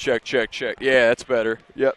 Check, check, check. Yeah, that's better. Yep.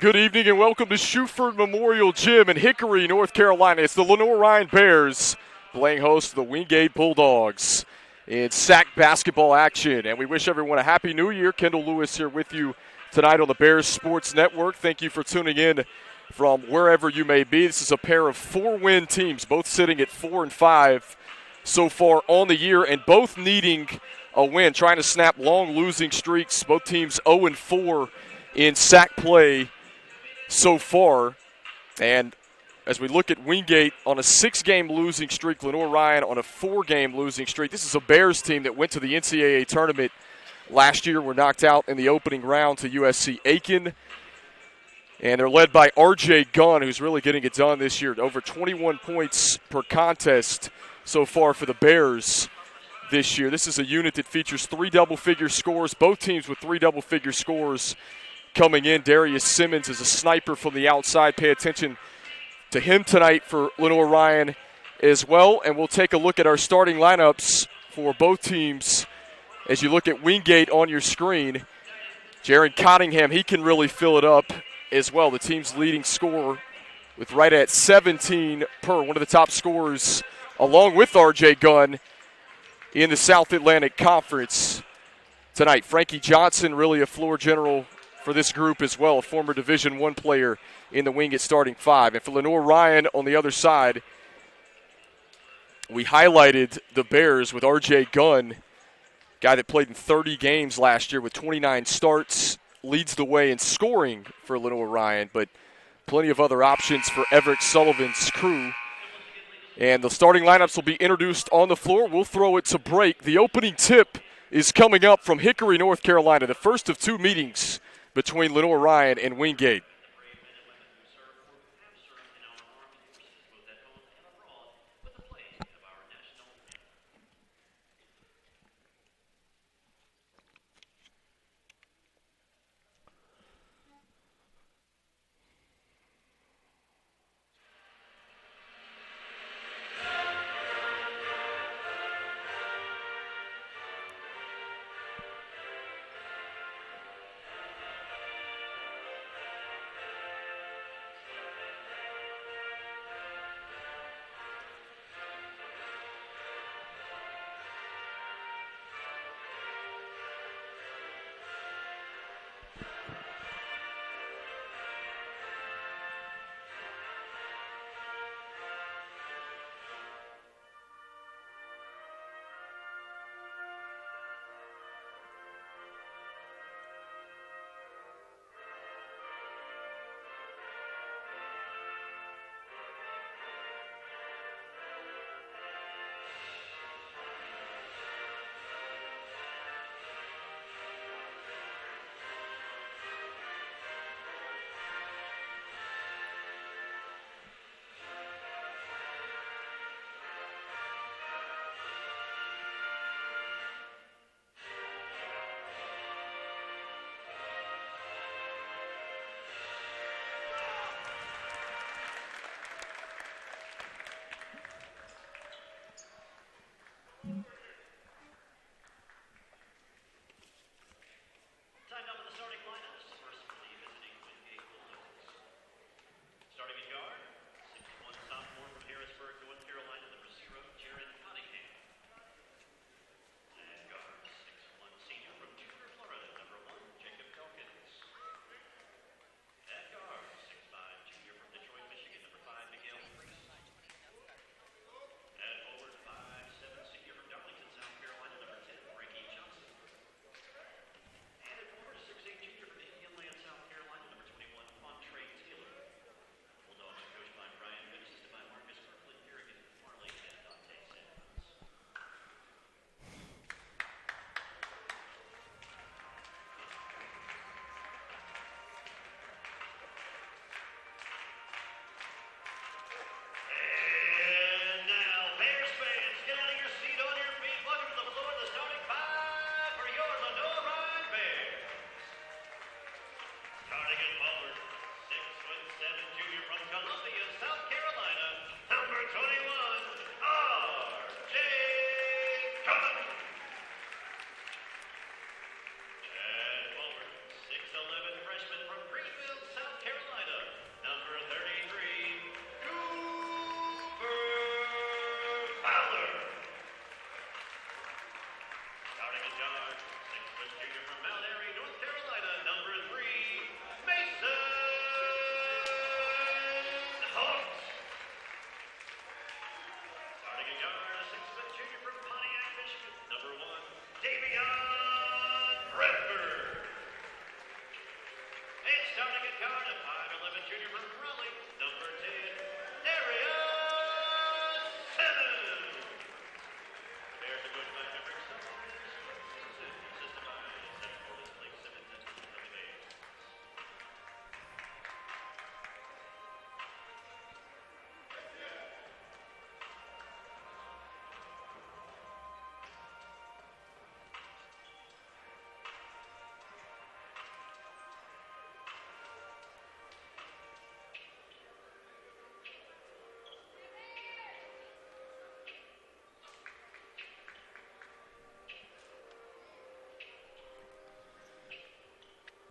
Good evening and welcome to Shuford Memorial Gym in Hickory, North Carolina. It's the Lenoir-Rhyne Bears playing host to the Wingate Bulldogs in SAC basketball action. And we wish everyone a Happy New Year. Kendall Lewis here with you tonight on the Bears Sports Network. Thank you for tuning in from wherever you may be. This is a pair of 4-win teams, both sitting at 4-5 so far on the year, and both needing a win, trying to snap long losing streaks. Both teams 0-4 in SAC play so far. And as we look at Wingate on a 6-game losing streak, Lenoir-Rhyne on a 4-game losing streak. This is a Bears team that went to the NCAA tournament last year, were knocked out in the opening round to USC Aiken. And they're led by R.J. Gunn, who's really getting it done this year. Over 21 points per contest so far for the Bears this year. This is a unit that features 3 double-figure scores, both teams with 3 double-figure scores coming in. Darius Simmons is a sniper from the outside. Pay attention to him tonight for Lenoir-Rhyne as well. And we'll take a look at our starting lineups for both teams as you look at Wingate on your screen. Jaron Cottingham, he can really fill it up as well. The team's leading scorer with right at 17 per, one of the top scorers along with R.J. Gunn in the South Atlantic Conference tonight. Frankie Johnson, really a floor general for this group as well, a former Division I player in the Wingate starting 5. And for Lenoir-Rhyne on the other side, we highlighted the Bears with R.J. Gunn, guy that played in 30 games last year with 29 starts, leads the way in scoring for Lenoir-Rhyne, but plenty of other options for Everett Sullivan's crew. And the starting lineups will be introduced on the floor. We'll throw it to break. The opening tip is coming up from Hickory, North Carolina, the first of 2 meetings between Lenoir-Rhyne and Wingate.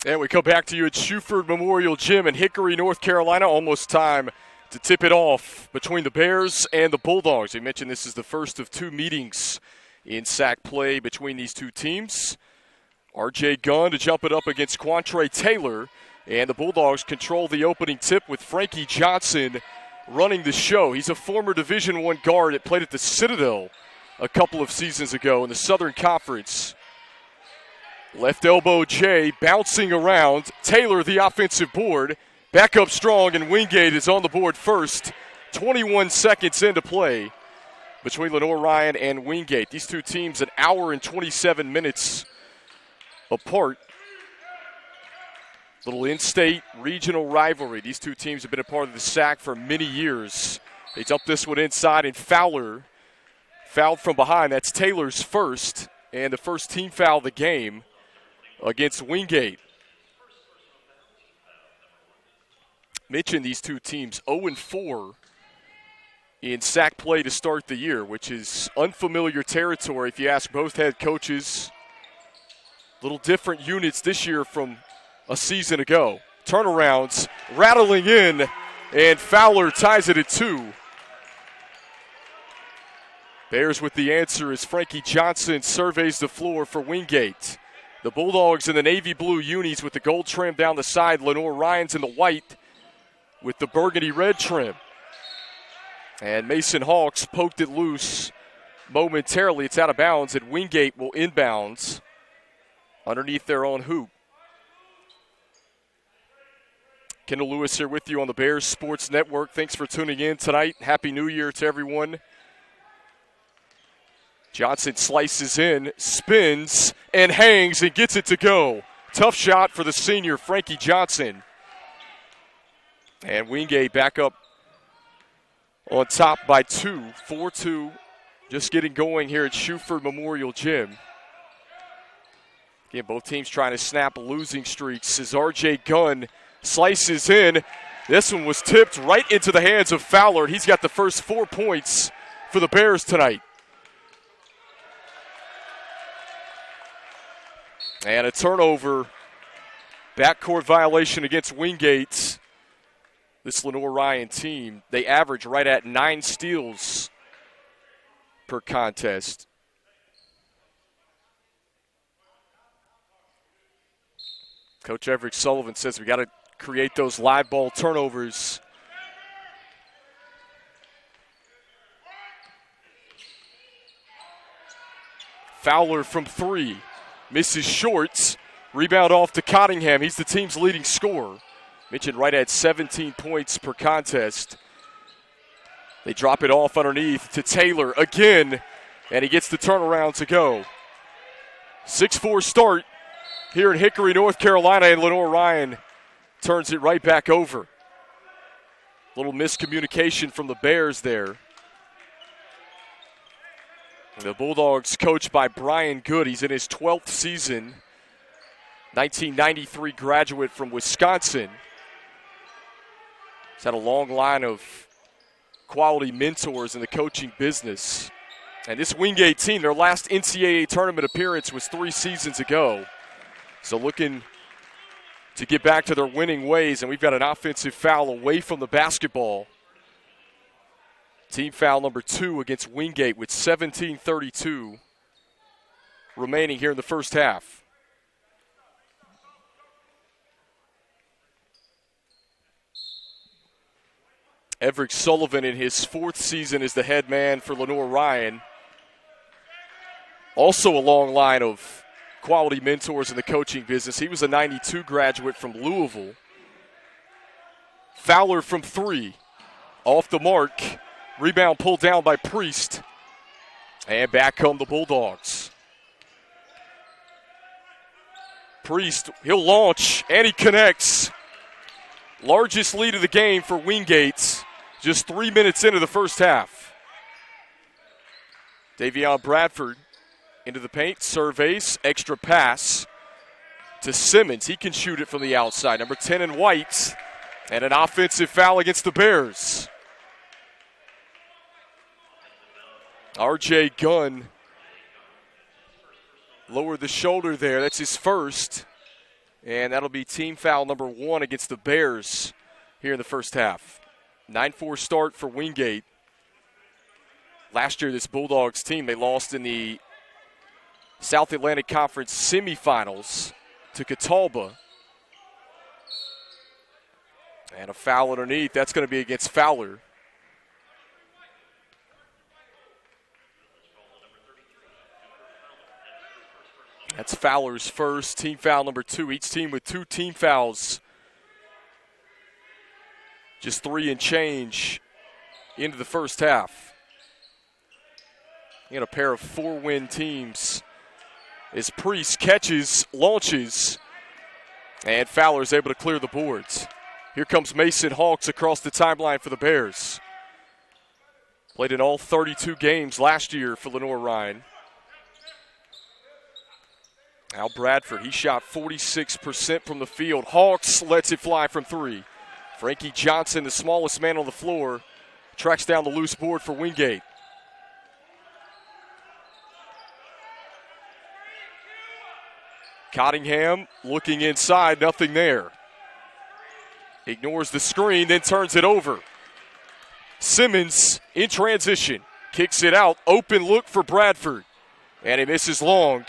And we come back to you at Shuford Memorial Gym in Hickory, North Carolina. Almost time to tip it off between the Bears and the Bulldogs. We mentioned this is the first of two meetings in SAC play between these two teams. R.J. Gunn to jump it up against Quantre Taylor. And the Bulldogs control the opening tip with Frankie Johnson running the show. He's a former Division I guard that played at the Citadel a couple of seasons ago in the Southern Conference. Left elbow Jay bouncing around. Taylor the offensive board. Back up strong, and Wingate is on the board first. 21 seconds into play between Lenoir-Rhyne and Wingate. These two teams an hour and 27 minutes apart. Little in-state regional rivalry. These two teams have been a part of the SAC for many years. They dump this one inside, and Fowler fouled from behind. That's Taylor's first, and the first team foul of the game against Wingate. Mentioned these two teams 0-4 in SAC play to start the year, which is unfamiliar territory if you ask both head coaches. Little different units this year from a season ago. Turnarounds rattling in, and Fowler ties it at 2. Bears with the answer as Frankie Johnson surveys the floor for Wingate. The Bulldogs in the navy blue unis with the gold trim down the side. Lenoir-Rhyne's in the white with the burgundy red trim. And Mason Hawks poked it loose momentarily. It's out of bounds, and Wingate will inbounds underneath their own hoop. Kendall Lewis here with you on the Bears Sports Network. Thanks for tuning in tonight. Happy New Year to everyone. Johnson slices in, spins, and hangs and gets it to go. Tough shot for the senior, Frankie Johnson. And Wingate back up on top by 2, 4-2. Just getting going here at Shuford Memorial Gym. Again, both teams trying to snap losing streaks as R.J. Gunn slices in. This one was tipped right into the hands of Fowler. He's got the first 4 points for the Bears tonight. And a turnover, backcourt violation against Wingate. This Lenoir-Rhyne team, they average right at 9 steals per contest. Coach Everett Sullivan says we got to create those live ball turnovers. Fowler from 3. Misses short. Rebound off to Cottingham. He's the team's leading scorer. Mentioned right at 17 points per contest. They drop it off underneath to Taylor again, and he gets the turnaround to go. 6-4 start here in Hickory, North Carolina, and Lenoir-Rhyne turns it right back over. Little miscommunication from the Bears there. The Bulldogs coached by Brian Good. He's in his 12th season. 1993 graduate from Wisconsin. He's had a long line of quality mentors in the coaching business. And this Wingate team, their last NCAA tournament appearance was 3 seasons ago. So looking to get back to their winning ways, and we've got an offensive foul away from the basketball. Team foul number 2 against Wingate with 17:32 remaining here in the first half. Everett Sullivan in his 4th season as the head man for Lenoir-Rhyne. Also a long line of quality mentors in the coaching business. He was a 92 graduate from Louisville. Fowler from 3. Off the mark. Rebound pulled down by Priest. And back come the Bulldogs. Priest, he'll launch, and he connects. Largest lead of the game for Wingate, just 3 minutes into the first half. Davion Bradford into the paint, surveys, extra pass to Simmons. He can shoot it from the outside. Number 10 in white, and an offensive foul against the Bears. R.J. Gunn lowered the shoulder there. That's his first. And that'll be team foul number 1 against the Bears here in the first half. 9-4 start for Wingate. Last year, this Bulldogs team, they lost in the South Atlantic Conference semifinals to Catalba. And a foul underneath. That's going to be against Fowler. That's Fowler's first, team foul number 2. Each team with 2 team fouls. Just 3 and change into the first half. And a pair of 4-win teams as Priest catches, launches, and Fowler's able to clear the boards. Here comes Mason Hawks across the timeline for the Bears. Played in all 32 games last year for Lenoir-Rhyne. Al Bradford, he shot 46% from the field. Hawks lets it fly from 3. Frankie Johnson, the smallest man on the floor, tracks down the loose board for Wingate. Cottingham looking inside, nothing there. Ignores the screen, then turns it over. Simmons in transition, kicks it out, open look for Bradford, and he misses long.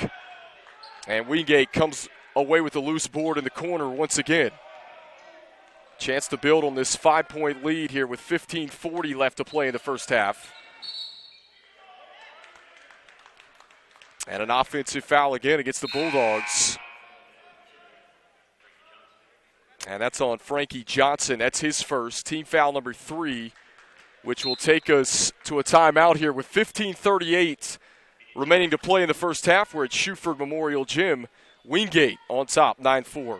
And Wingate comes away with the loose board in the corner once again. Chance to build on this 5-point lead here with 15:40 left to play in the first half. And an offensive foul again against the Bulldogs. And that's on Frankie Johnson. That's his first, team foul number 3, which will take us to a timeout here with 15:38 remaining to play in the first half. We're at Schuford Memorial Gym. Wingate on top, 9-4.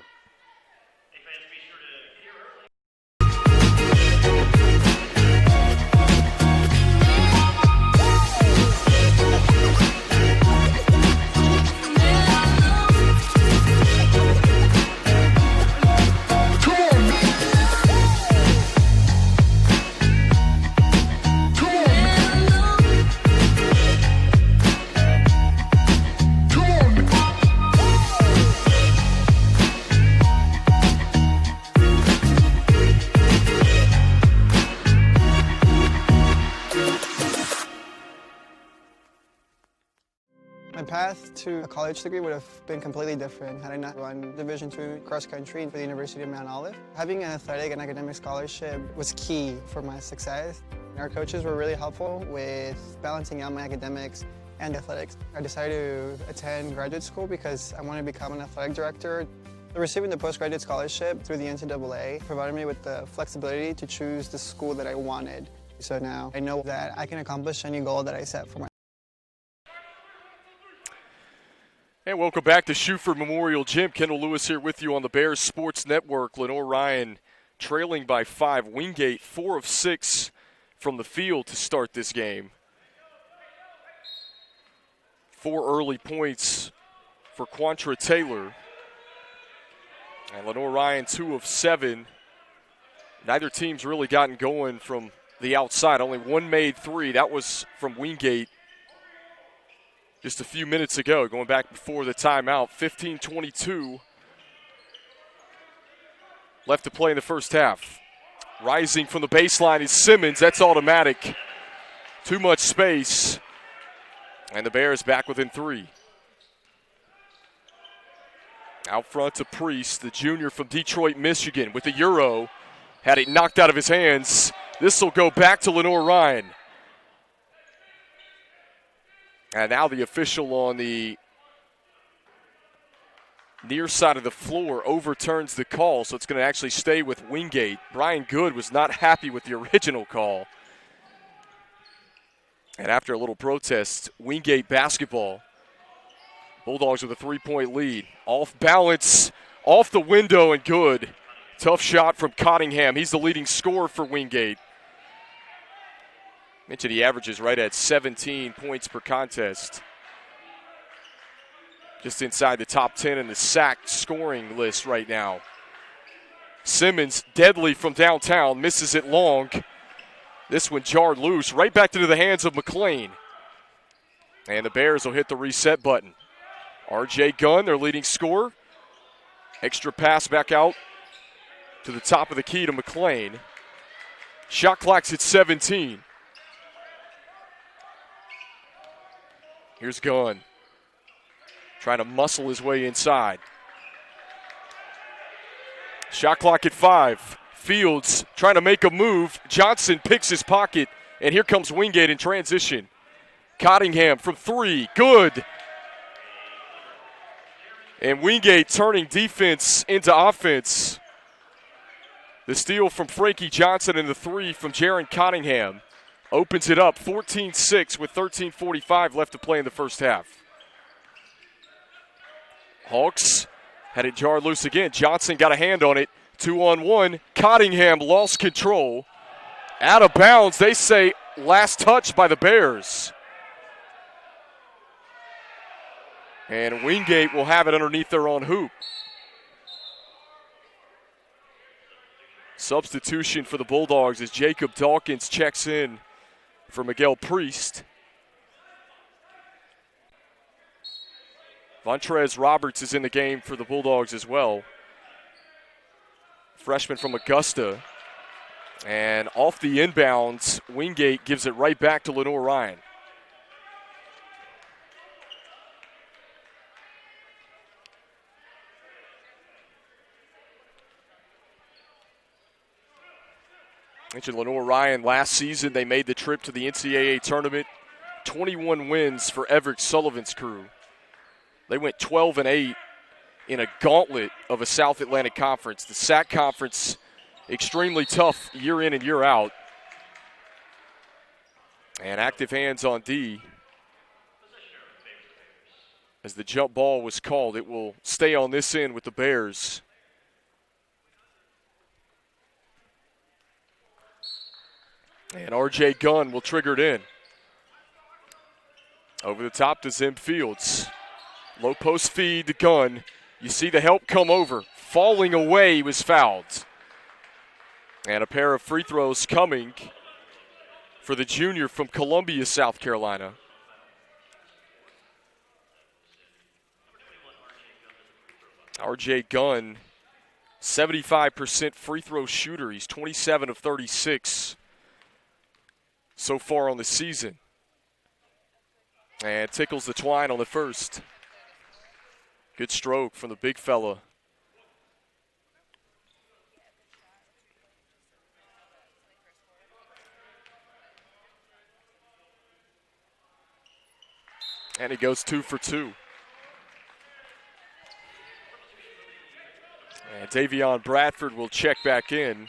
My path to a college degree would have been completely different had I not run Division II cross country for the University of Mount Olive. Having an athletic and academic scholarship was key for my success. Our coaches were really helpful with balancing out my academics and athletics. I decided to attend graduate school because I wanted to become an athletic director. Receiving the postgraduate scholarship through the NCAA provided me with the flexibility to choose the school that I wanted. So now I know that I can accomplish any goal that I set for myself. And welcome back to Schuford Memorial Gym. Kendall Lewis here with you on the Bears Sports Network. Lenoir-Rhyne trailing by 5. Wingate 4 of 6 from the field to start this game. 4 early points for Quantra Taylor. And Lenoir-Rhyne 2 of 7. Neither team's really gotten going from the outside. Only one made 3. That was from Wingate just a few minutes ago, going back before the timeout. 15:22 left to play in the first half. Rising from the baseline is Simmons. That's automatic. Too much space. And the Bears back within 3. Out front to Priest, the junior from Detroit, Michigan, with the Euro. Had it knocked out of his hands. This will go back to Lenoir-Rhyne. And now the official on the near side of the floor overturns the call, so it's going to actually stay with Wingate. Brian Good was not happy with the original call. And after a little protest, Wingate basketball. Bulldogs with a 3-point lead. Off balance, off the window, and good. Tough shot from Cottingham. He's the leading scorer for Wingate. Mentioned he averages right at 17 points per contest. Just inside the top 10 in the sack scoring list right now. Simmons, deadly from downtown, misses it long. This one jarred loose, right back into the hands of McLean. And the Bears will hit the reset button. R.J. Gunn, their leading scorer. Extra pass back out to the top of the key to McLean. Shot clock's at 17. Here's Gunn. Trying to muscle his way inside. Shot clock at 5. Fields trying to make a move. Johnson picks his pocket, and here comes Wingate in transition. Cottingham from 3. Good. And Wingate turning defense into offense. The steal from Frankie Johnson and the 3 from Jaron Cottingham opens it up 14-6 with 13:45 left to play in the first half. Hawks had it jarred loose again. Johnson got a hand on it. 2-on-1. Cottingham lost control. Out of bounds. They say last touch by the Bears. And Wingate will have it underneath their own hoop. Substitution for the Bulldogs as Jacob Dawkins checks in for Miguel Priest. Vontrez Roberts is in the game for the Bulldogs as well. Freshman from Augusta. And off the inbounds, Wingate gives it right back to Lenoir-Rhyne. Mentioned Lenoir-Rhyne last season. They made the trip to the NCAA tournament. 21 wins for Everett Sullivan's crew. They went 12-8 in a gauntlet of a South Atlantic Conference. The SAC Conference, extremely tough year in and year out. And active hands on D. As the jump ball was called, it will stay on this end with the Bears. And R.J. Gunn will trigger it in. Over the top to Zim Fields. Low post feed to Gunn. You see the help come over. Falling away, he was fouled. And a pair of free throws coming for the junior from Columbia, South Carolina. R.J. Gunn, 75% free throw shooter. He's 27 of 36 so far on the season. And tickles the twine on the first. Good stroke from the big fella. And he goes 2 for 2. And Davion Bradford will check back in.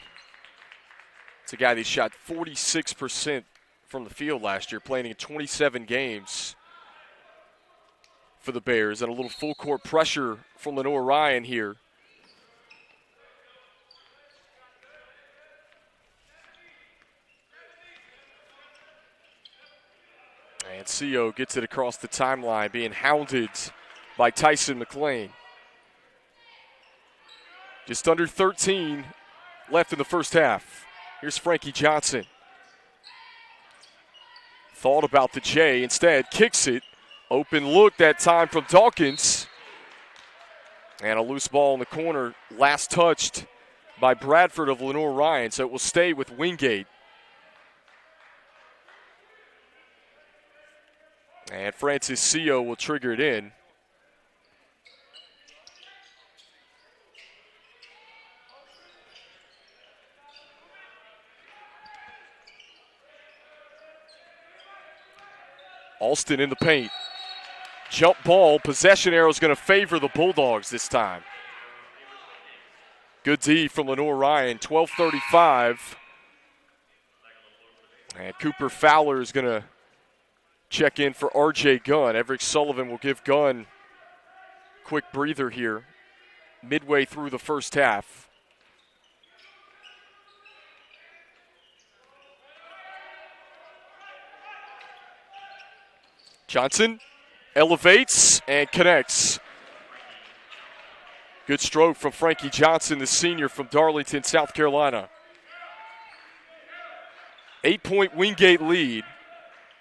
It's a guy that shot 46% from the field last year, playing in 27 games for the Bears, and a little full court pressure from Lenoir-Rhyne here. And Co gets it across the timeline, being hounded by Tyson McLean. Just under 13 left in the first half. Here's Frankie Johnson. Thought about the J, instead kicks it. Open look that time from Dawkins. And a loose ball in the corner, last touched by Bradford of Lenoir-Rhyne, so it will stay with Wingate. And Francis Co will trigger it in. Alston in the paint. Jump ball. Possession arrow is going to favor the Bulldogs this time. Good D from Lenoir-Rhyne, 12:35. And Cooper Fowler is going to check in for R.J. Gunn. Everett Sullivan will give Gunn a quick breather here midway through the first half. Johnson elevates and connects. Good stroke from Frankie Johnson, the senior from Darlington, South Carolina. 8-point Wingate lead.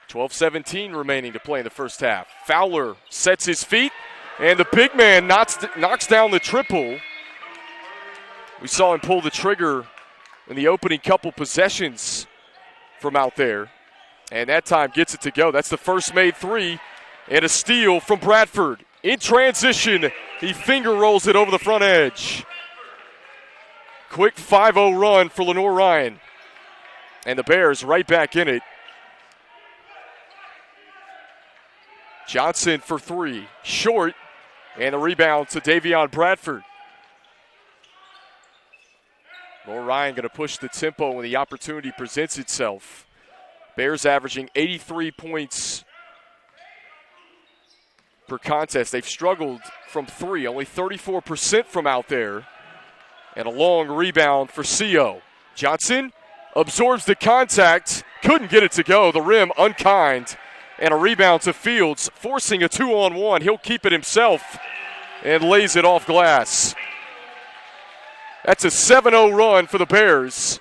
12:17 remaining to play in the first half. Fowler sets his feet, and the big man knocks down the triple. We saw him pull the trigger in the opening couple possessions from out there, and that time gets it to go. That's the first made three, and a steal from Bradford. In transition, he finger rolls it over the front edge. Quick 5-0 run for Lenoir-Rhyne, and the Bears right back in it. Johnson for three, short, and the rebound to Davion Bradford. Lenoir-Rhyne going to push the tempo when the opportunity presents itself. Bears averaging 83 points per contest. They've struggled from three, only 34% from out there. And a long rebound for CO. Johnson absorbs the contact, couldn't get it to go. The rim unkind. And a rebound to Fields, forcing a 2-on-1. He'll keep it himself and lays it off glass. That's a 7-0 run for the Bears.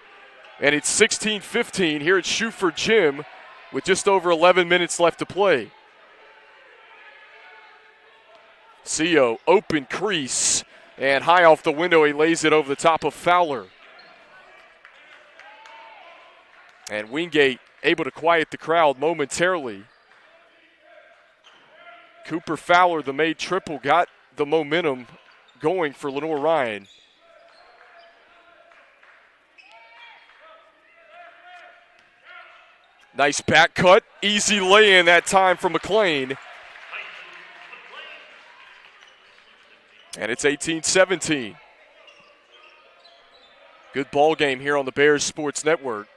And it's 16-15 here at Schuford Gym with just over 11 minutes left to play. CO, open crease, and high off the window, he lays it over the top of Fowler. And Wingate able to quiet the crowd momentarily. Cooper Fowler, the made triple, got the momentum going for Lenoir-Rhyne. Nice back cut, easy lay-in that time from McLean. And it's 18-17. Good ball game here on the Bears Sports Network.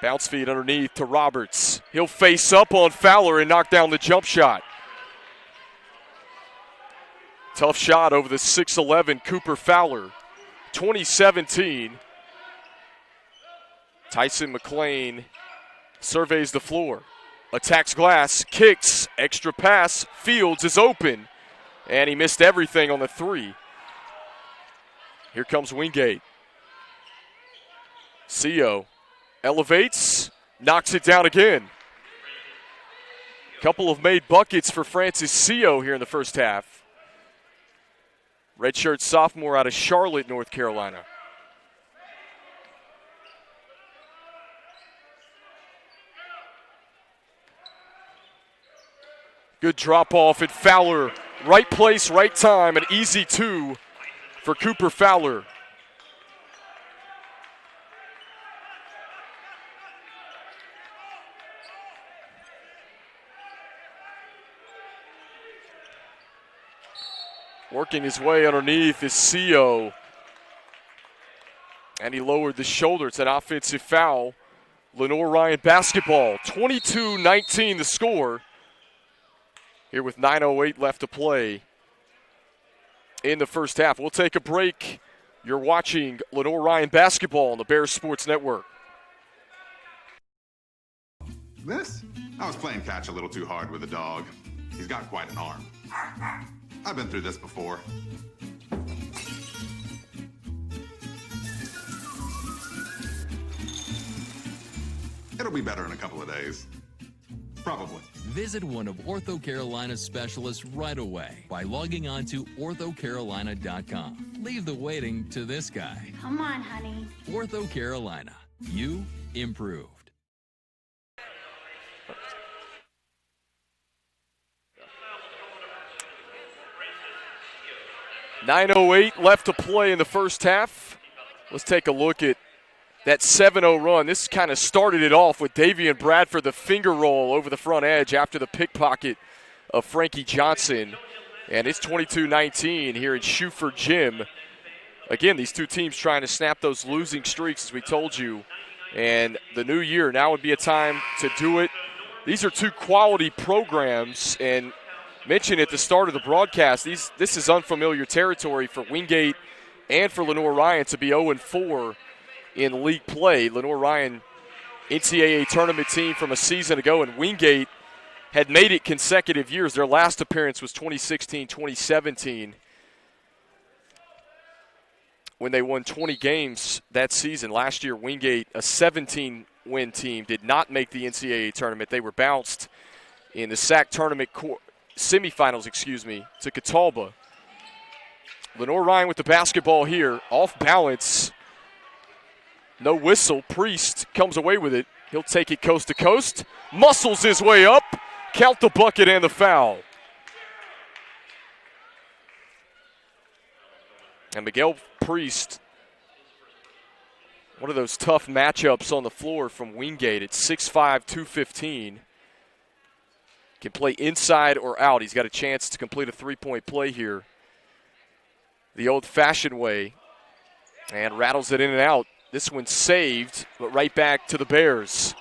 Bounce feed underneath to Roberts. He'll face up on Fowler and knock down the jump shot. Tough shot over the 6'11 Cooper Fowler. 2017. Tyson McLean surveys the floor. Attacks glass, kicks, extra pass. Fields is open. And he missed everything on the three. Here comes Wingate. CO elevates, knocks it down again. Couple of made buckets for Francis CO here in the first half. Redshirt sophomore out of Charlotte, North Carolina. Good drop off at Fowler. Right place, right time. An easy two for Cooper Fowler. Working his way underneath is CO. And he lowered the shoulder. It's an offensive foul. Lenoir-Rhyne basketball. 22-19 the score. Here with 9:08 left to play in the first half. We'll take a break. You're watching Lenoir-Rhyne basketball on the Bears Sports Network. This? I was playing catch a little too hard with the dog. He's got quite an arm. I've been through this before. It'll be better in a couple of days. Probably. Visit one of Ortho Carolina's specialists right away by logging on to orthocarolina.com. Leave the waiting to this guy. Come on, honey. Ortho Carolina. You improved. .908 left to play in the first half. Let's take a look at that 7-0 run. This kind of started it off with Davian Bradford, the finger roll over the front edge after the pickpocket of Frankie Johnson. And it's 22-19 here at Schuford Gym. Again, these two teams trying to snap those losing streaks, as we told you. And the new year, now would be a time to do it. These are two quality programs, and mentioned at the start of the broadcast, this is unfamiliar territory for Wingate and for Lenoir-Rhyne to be 0-4 in league play. Lenoir-Rhyne, NCAA tournament team from a season ago, and Wingate had made it consecutive years. Their last appearance was 2016-2017 when they won 20 games that season. Last year, Wingate, a 17-win team, did not make the NCAA tournament. They were bounced in the SAC tournament semifinals, to Catawba. Lenoir-Rhyne with the basketball here, off balance. No whistle. Priest comes away with it. He'll take it coast to coast. Muscles his way up. Count the bucket and the foul. And Miguel Priest, one of those tough matchups on the floor from Wingate at 6'5", 215. Can play inside or out. He's got a chance to complete a three-point play here the old-fashioned way, and rattles it in and out. This one saved, but right back to the Bears.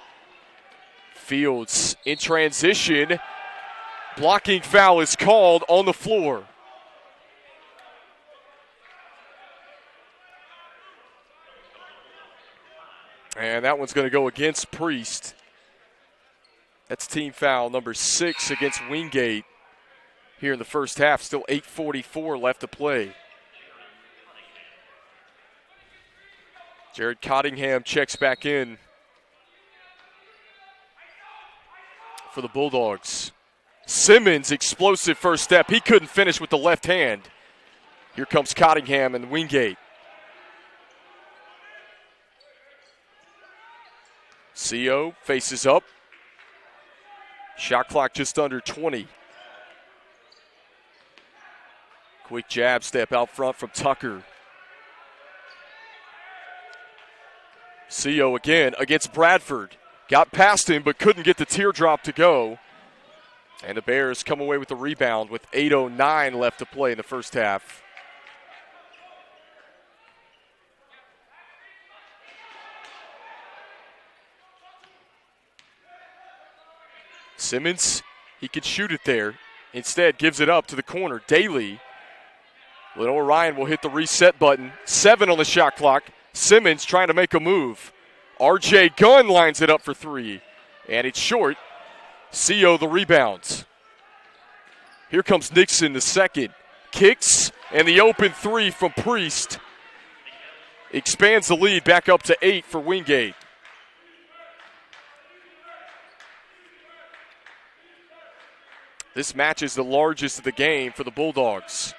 Fields in transition. Blocking foul is called on the floor. And that one's going to go against Priest. That's team foul number 6 against Wingate here in the first half. Still 8:44 left to play. Jared Cottingham checks back in for the Bulldogs. Simmons, explosive first step. He couldn't finish with the left hand. Here comes Cottingham and Wingate. CO faces up. Shot clock just under 20. Quick jab step out front from Tucker. CO again against Bradford. Got past him but couldn't get the teardrop to go. And the Bears come away with the rebound with 8:09 left to play in the first half. Simmons, he could shoot it there. Instead, gives it up to the corner. Daly. Lenoir-Rhyne will hit the reset button. 7 on the shot clock. Simmons trying to make a move. RJ Gunn lines it up for 3. And it's short. CO the rebounds. Here comes Nixon the second. Kicks, and the open 3 from Priest. Expands the lead back up to 8 for Wingate. This match is the largest of the game for the Bulldogs.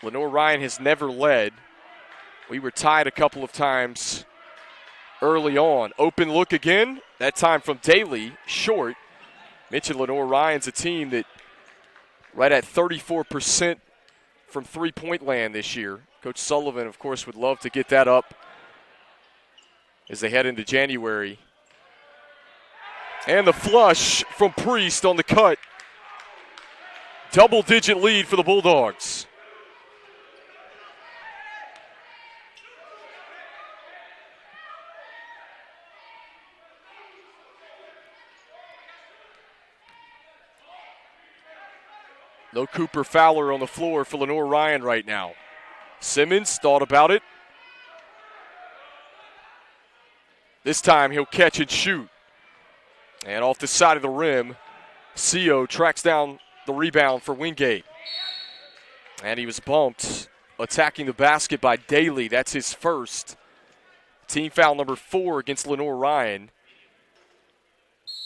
Lenoir-Rhyne has never led. We were tied a couple of times early on. Open look again, that time from Daly, short. Mentioned Lenoir-Rhyne's a team that right at 34% from three-point land this year. Coach Sullivan, of course, would love to get that up as they head into January. And the flush from Priest on the cut. Double-digit lead for the Bulldogs. No Cooper Fowler on the floor for Lenoir-Rhyne right now. Simmons thought about it. This time he'll catch and shoot. And off the side of the rim, CO tracks down the rebound for Wingate. And he was bumped, attacking the basket by Daly. That's his first. Team foul number 4 against Lenoir-Rhyne.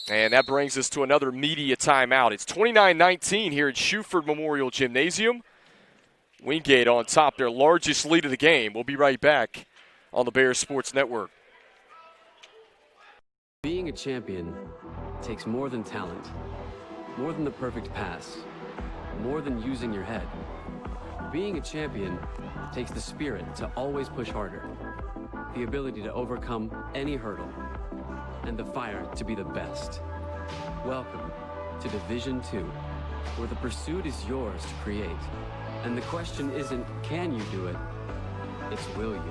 And that brings us to another media timeout. It's 29-19 here at Schuford Memorial Gymnasium. Wingate on top, their largest lead of the game. We'll be right back on the Bears Sports Network. Being a champion takes more than talent, more than the perfect pass, more than using your Being a champion takes the spirit to always push harder. the ability to overcome any hurdle, and the fire to be the best. Welcome to Division 2, where the pursuit is yours to create. And the question isn't, can you do it? It's, will you?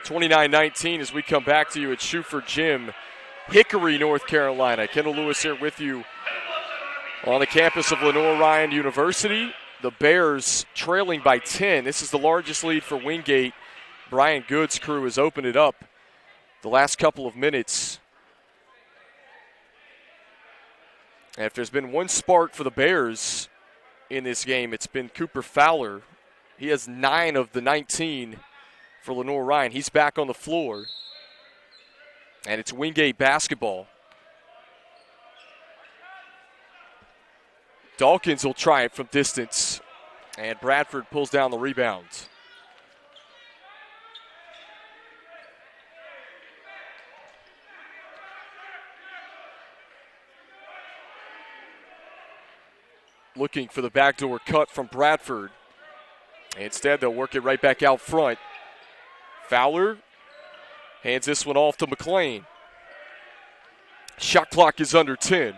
(29-19) as we come back to you at Schuford Gym, Hickory, North Carolina. Kendall Lewis here with you on the campus of Lenoir-Rhyne University. The Bears trailing by 10. This is the largest lead for Wingate. Brian Good's crew has opened it up the last couple of minutes. And if there's been one spark for the Bears in this game, it's been Cooper Fowler. He has 9 of the 19 for Lenoir-Rhyne. He's back on the floor. And it's Wingate basketball. Dawkins will try it from distance. And Bradford pulls down the rebound. Looking for the backdoor cut from Bradford. Instead, they'll work it right back out front. Fowler hands this one off to McLean. Shot clock is under 10.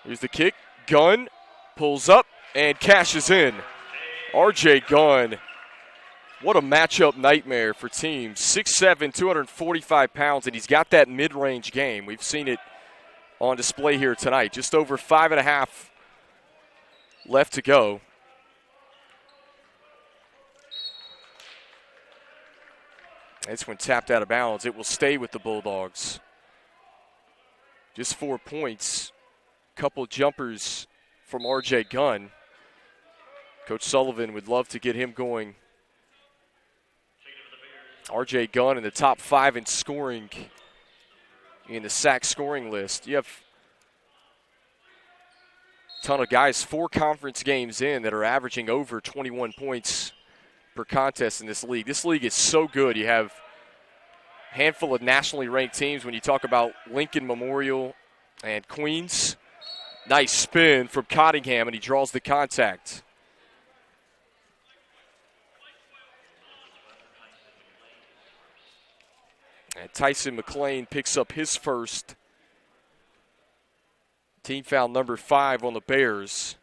Here's the kick. Gunn pulls up and cashes in. RJ Gunn. What a matchup nightmare for teams. 6'7", 245 pounds, and he's got that mid-range game. We've seen it on display here tonight. Just over 5.5 left to go. This one tapped out of bounds. It will stay with the Bulldogs. Just 4 points. Couple jumpers from RJ Gunn. Coach Sullivan would love to get him going. RJ Gunn in the top 5 in scoring in the SAC scoring list. You have a ton of guys, 4 conference games in, that are averaging over 21 points per contest in this league. This league is so good. You have a handful of nationally ranked teams when you talk about Lincoln Memorial and Queens. Nice spin from Cottingham, and he draws the contact. And Tyson McLean picks up his first. Team foul number 5 on the Bears.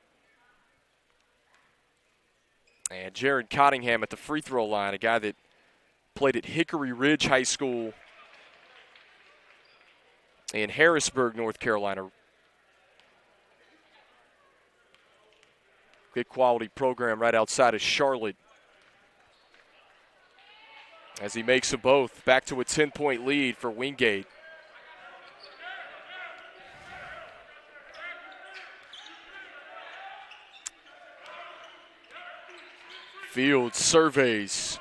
And Jared Cottingham at the free throw line, a guy that played at Hickory Ridge High School in Harrisburg, North Carolina. Good quality program right outside of Charlotte. As he makes them both, back to a 10-point lead for Wingate. Fields surveys.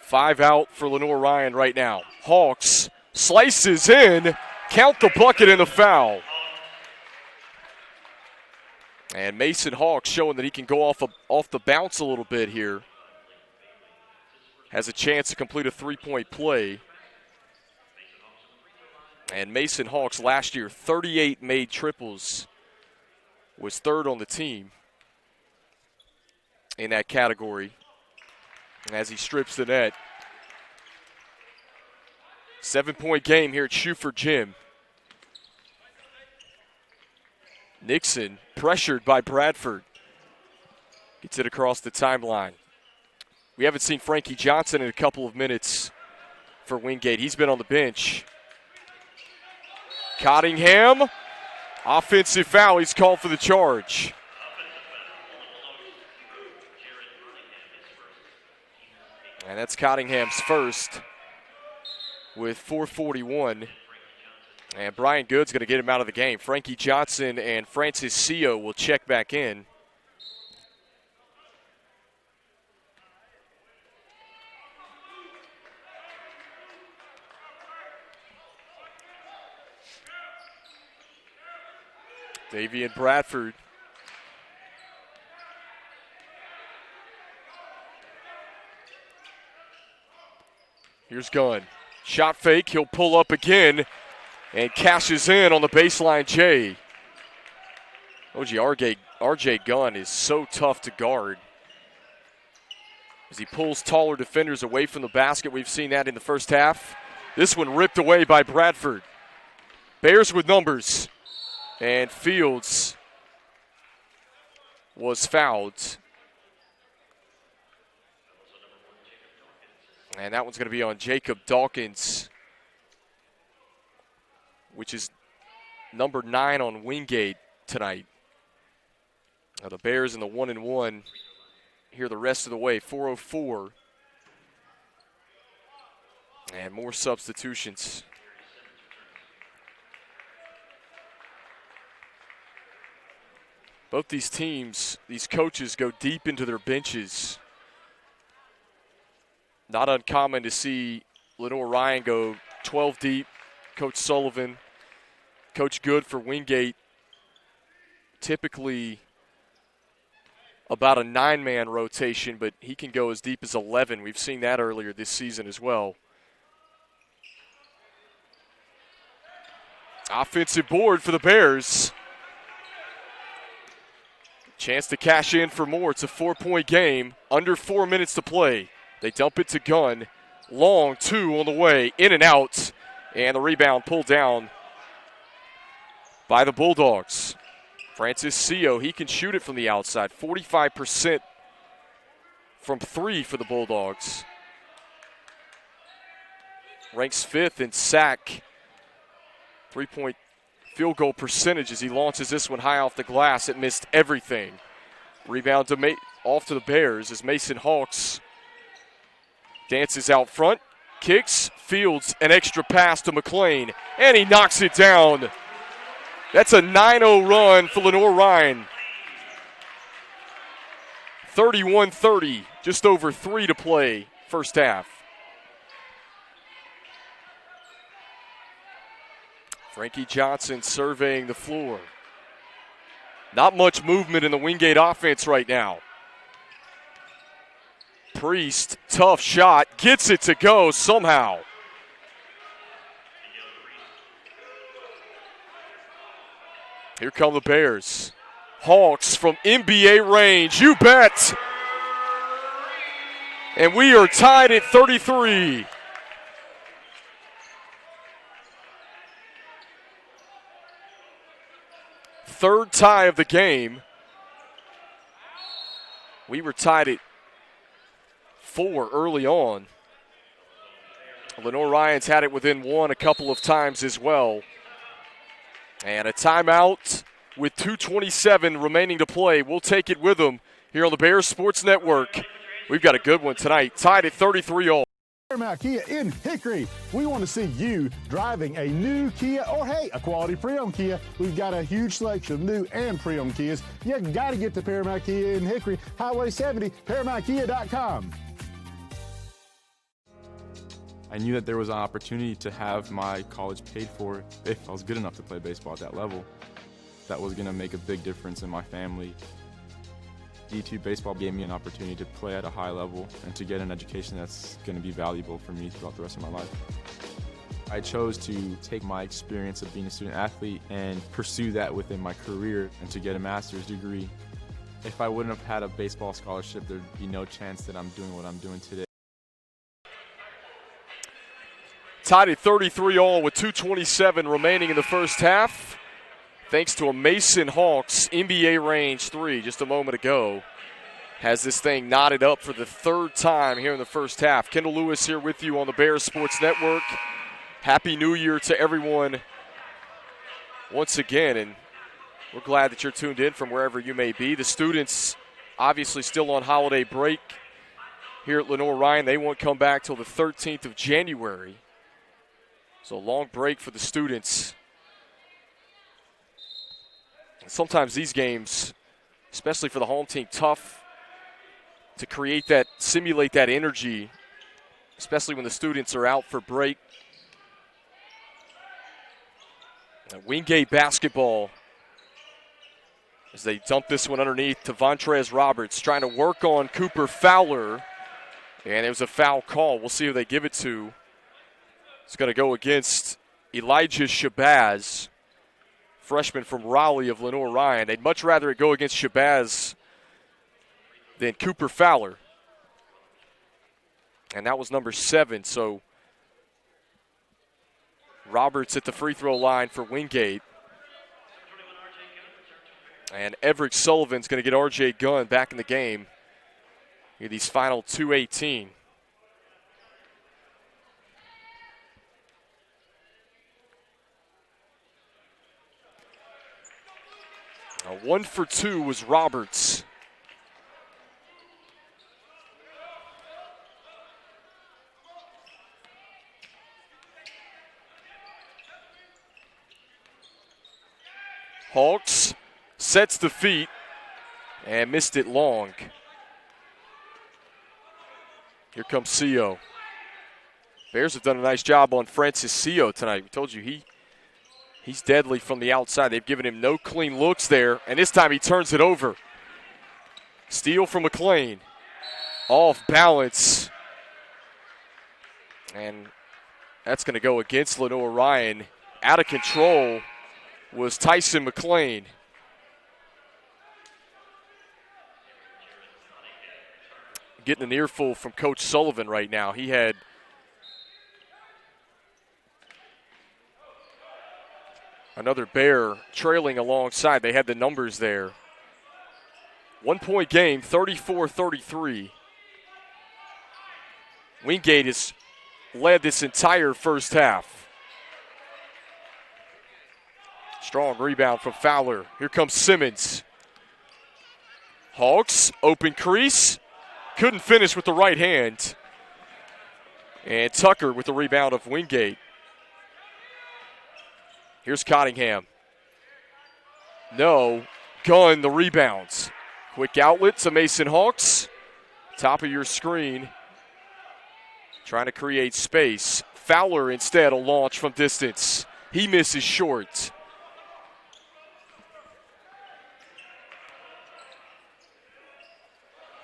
5 out for Lenoir-Rhyne right now. Hawks slices in. Count the bucket and the foul. And Mason Hawks showing that he can go off the bounce a little bit here. Has a chance to complete a 3-point play. And Mason Hawks last year, 38 made triples, was 3rd on the team in that category. And as he strips the net. 7-point game here at Schuford Gym. Nixon pressured by Bradford. Gets it across the timeline. We haven't seen Frankie Johnson in a couple of minutes for Wingate. He's been on the bench. Cottingham, offensive foul. He's called for the charge. And that's Cottingham's first with 4:41. And Brian Good's going to get him out of the game. Frankie Johnson and Francis Seo will check back in. Davian Bradford. Here's Gunn. Shot fake. He'll pull up again and cashes in on the baseline J. RJ Gunn is so tough to guard as he pulls taller defenders away from the basket. We've seen that in the first half. This one ripped away by Bradford. Bears with numbers. And Fields was fouled. And that one's going to be on Jacob Dawkins, which is number 9 on Wingate tonight. Now the Bears in the 1-1 here the rest of the way, 4:04. And more substitutions. Both these teams, these coaches go deep into their benches. Not uncommon to see Lenoir-Rhyne go 12 deep. Coach Sullivan, Coach Good for Wingate, typically about a 9-man rotation, but he can go as deep as 11. We've seen that earlier this season as well. Offensive board for the Bears. Chance to cash in for more. It's a 4-point game. Under 4 minutes to play. They dump it to Gunn. Long 2 on the way. In and out. And the rebound pulled down by the Bulldogs. Francis Sio, he can shoot it from the outside. 45% from 3 for the Bulldogs. Ranks 5th in sack. 3-point field goal percentage as he launches this one high off the glass. It missed everything. Rebound to off to the Bears as Mason Hawks dances out front, kicks, Fields an extra pass to McLean, and he knocks it down. That's a 9-0 run for Lenoir-Rhyne. 31-30, just over 3 to play first half. Frankie Johnson surveying the floor. Not much movement in the Wingate offense right now. Priest, tough shot, gets it to go somehow. Here come the Bears. Hawks from NBA range, you bet. And we are tied at 33. Third tie of the game. We were tied at 4 early on. Lenoir-Rhyne's had it within 1 a couple of times as well. And a timeout with 2:27 remaining to play. We'll take it with them here on the Bears Sports Network. We've got a good one tonight. Tied at 33 all. Paramount Kia in Hickory. We want to see you driving a new Kia or, hey, a quality pre-owned Kia. We've got a huge selection of new and pre-owned Kias. You got to get to Paramount Kia in Hickory, Highway 70, ParamountKia.com. I knew that there was an opportunity to have my college paid for if I was good enough to play baseball at that level. That was going to make a big difference in my family. D2 baseball gave me an opportunity to play at a high level and to get an education that's going to be valuable for me throughout the rest of my life. I chose to take my experience of being a student athlete and pursue that within my career and to get a master's degree. If I wouldn't have had a baseball scholarship, there'd be no chance that I'm doing what I'm doing today. Tied at 33 all with 2:27 remaining in the first half. Thanks to a Mason Hawks NBA range 3 just a moment ago. Has this thing knotted up for the 3rd time here in the first half. Kendall Lewis here with you on the Bears Sports Network. Happy New Year to everyone once again, and we're glad that you're tuned in from wherever you may be. The students obviously still on holiday break here at Lenoir-Rhyne. They won't come back till the 13th of January. So a long break for the students. Sometimes these games, especially for the home team, tough to simulate that energy, especially when the students are out for break. Wingate basketball as they dump this one underneath to Vontrez Roberts, trying to work on Cooper Fowler. And it was a foul call. We'll see who they give it to. It's going to go against Elijah Shabazz, freshman from Raleigh of Lenoir-Rhyne. They'd much rather it go against Shabazz than Cooper Fowler. And that was number 7. So Roberts at the free throw line for Wingate. And Everett Sullivan's going to get R.J. Gunn back in the game in these final 2:18. A 1 for 2 was Roberts. Hawks sets the feet and missed it long. Here comes Sio. Bears have done a nice job on Francis Sio tonight. We told you he's deadly from the outside. They've given him no clean looks there, and this time he turns it over. Steal from McLean. Off balance. And that's going to go against Lenoir-Rhyne. Out of control was Tyson McLean. Getting an earful from Coach Sullivan right now. He had another Bear trailing alongside. They had the numbers there. 1-point game, 34-33. Wingate has led this entire first half. Strong rebound from Fowler. Here comes Simmons. Hawks, open crease. Couldn't finish with the right hand. And Tucker with the rebound of Wingate. Here's Cottingham. No. Gunn the rebounds. Quick outlet to Mason Hawks. Top of your screen. Trying to create space. Fowler instead a launch from distance. He misses short.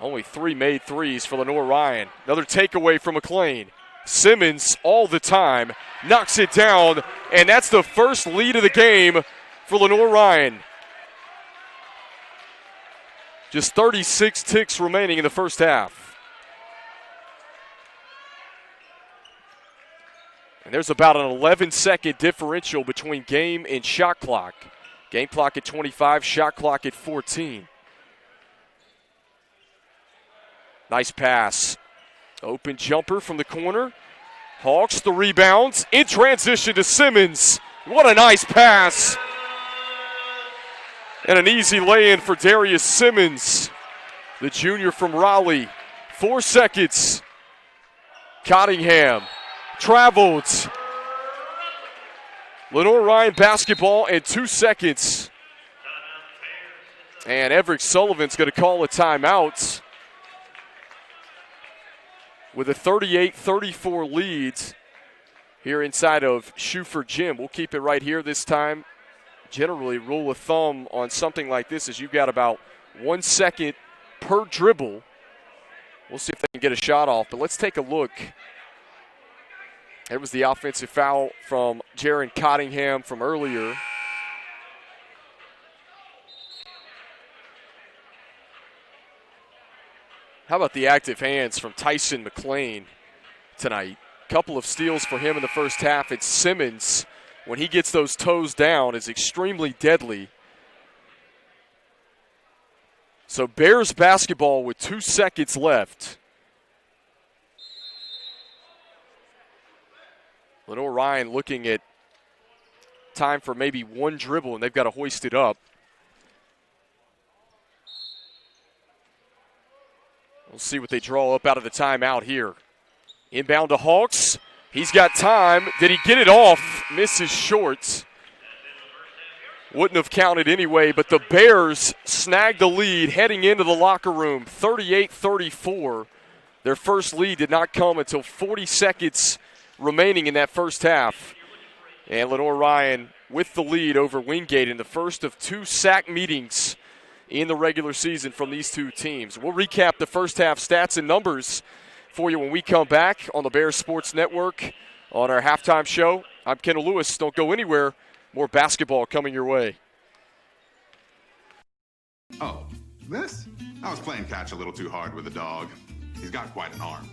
Only 3 made threes for Lenoir-Rhyne. Another takeaway from McLean. Simmons all the time, knocks it down, and that's the first lead of the game for Lenoir-Rhyne. Just 36 ticks remaining in the first half. And there's about an 11-second differential between game and shot clock. Game clock at 25, shot clock at 14. Nice pass. Open jumper from the corner. Hawks the rebounds. In transition to Simmons. What a nice pass. And an easy lay-in for Darius Simmons, the junior from Raleigh. 4 seconds. Cottingham traveled. Lenoir-Rhyne basketball in 2 seconds. And Everett Sullivan's going to call a timeout with a 38-34 lead here inside of Schuford Gym. We'll keep it right here this time. Generally, rule of thumb on something like this is you've got about 1 second per dribble. We'll see if they can get a shot off, but let's take a look. It was the offensive foul from Jaron Cottingham from earlier. How about the active hands from Tyson McLean tonight? Couple of steals for him in the first half. It's Simmons, when he gets those toes down, is extremely deadly. So Bears basketball with 2 seconds left. Lenoir-Rhyne looking at time for maybe one dribble, and they've got to hoist it up. We'll see what they draw up out of the timeout here. Inbound to Hawks. He's got time. Did he get it off? Misses short. Wouldn't have counted anyway, but the Bears snagged the lead heading into the locker room, 38-34. Their first lead did not come until 40 seconds remaining in that first half. And Lenoir-Rhyne with the lead over Wingate in the first of 2 sack meetings in the regular season from these two teams. We'll recap the first half stats and numbers for you when we come back on the Bears Sports Network on our halftime show. I'm Kendall Lewis. Don't go anywhere. More basketball coming your way. Oh, this? I was playing catch a little too hard with the dog. He's got quite an arm.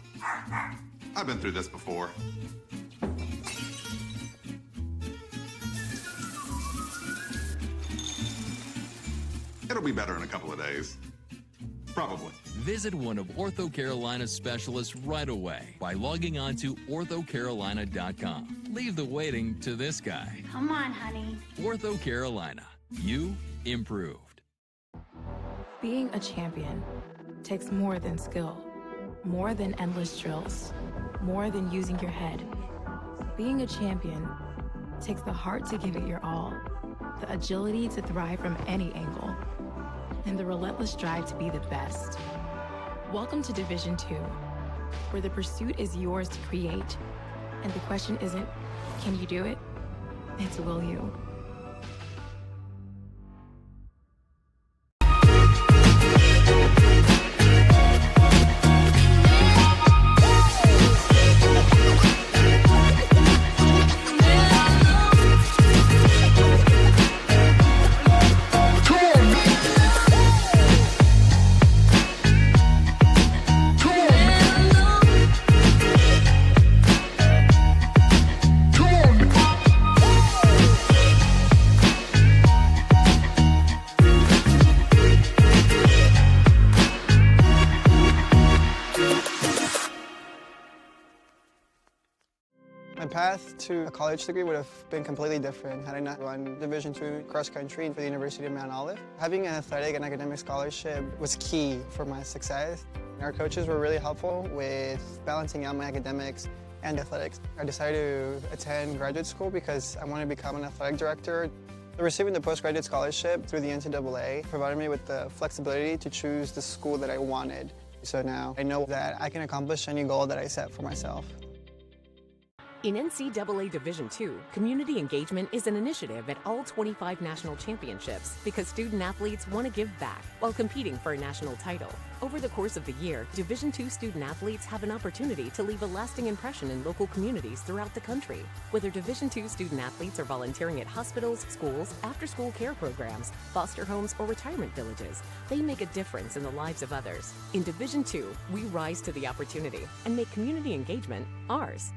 I've been through this before. It'll be better in a couple of days. Probably. Visit one of Ortho Carolina's specialists right away by logging on to orthocarolina.com. Leave the waiting to this guy. Come on, honey. Ortho Carolina. You improved. Being a champion takes more than skill, more than endless drills, more than using your head. Being a champion takes the heart to give it your all, the agility to thrive from any angle, and the relentless drive to be the best. Welcome to Division II, where the pursuit is yours to create, and the question isn't, can you do it? It's will you? My path to a college degree would have been completely different had I not run Division II cross country for the University of Mount Olive. Having an athletic and academic scholarship was key for my success. Our coaches were really helpful with balancing out my academics and athletics. I decided to attend graduate school because I wanted to become an athletic director. Receiving the postgraduate scholarship through the NCAA provided me with the flexibility to choose the school that I wanted. So now I know that I can accomplish any goal that I set for myself. In NCAA Division II, community engagement is an initiative at all 25 national championships because student athletes want to give back while competing for a national title. Over the course of the year, Division II student athletes have an opportunity to leave a lasting impression in local communities throughout the country. Whether Division II student athletes are volunteering at hospitals, schools, after-school care programs, foster homes, or retirement villages, they make a difference in the lives of others. In Division II, we rise to the opportunity and make community engagement ours.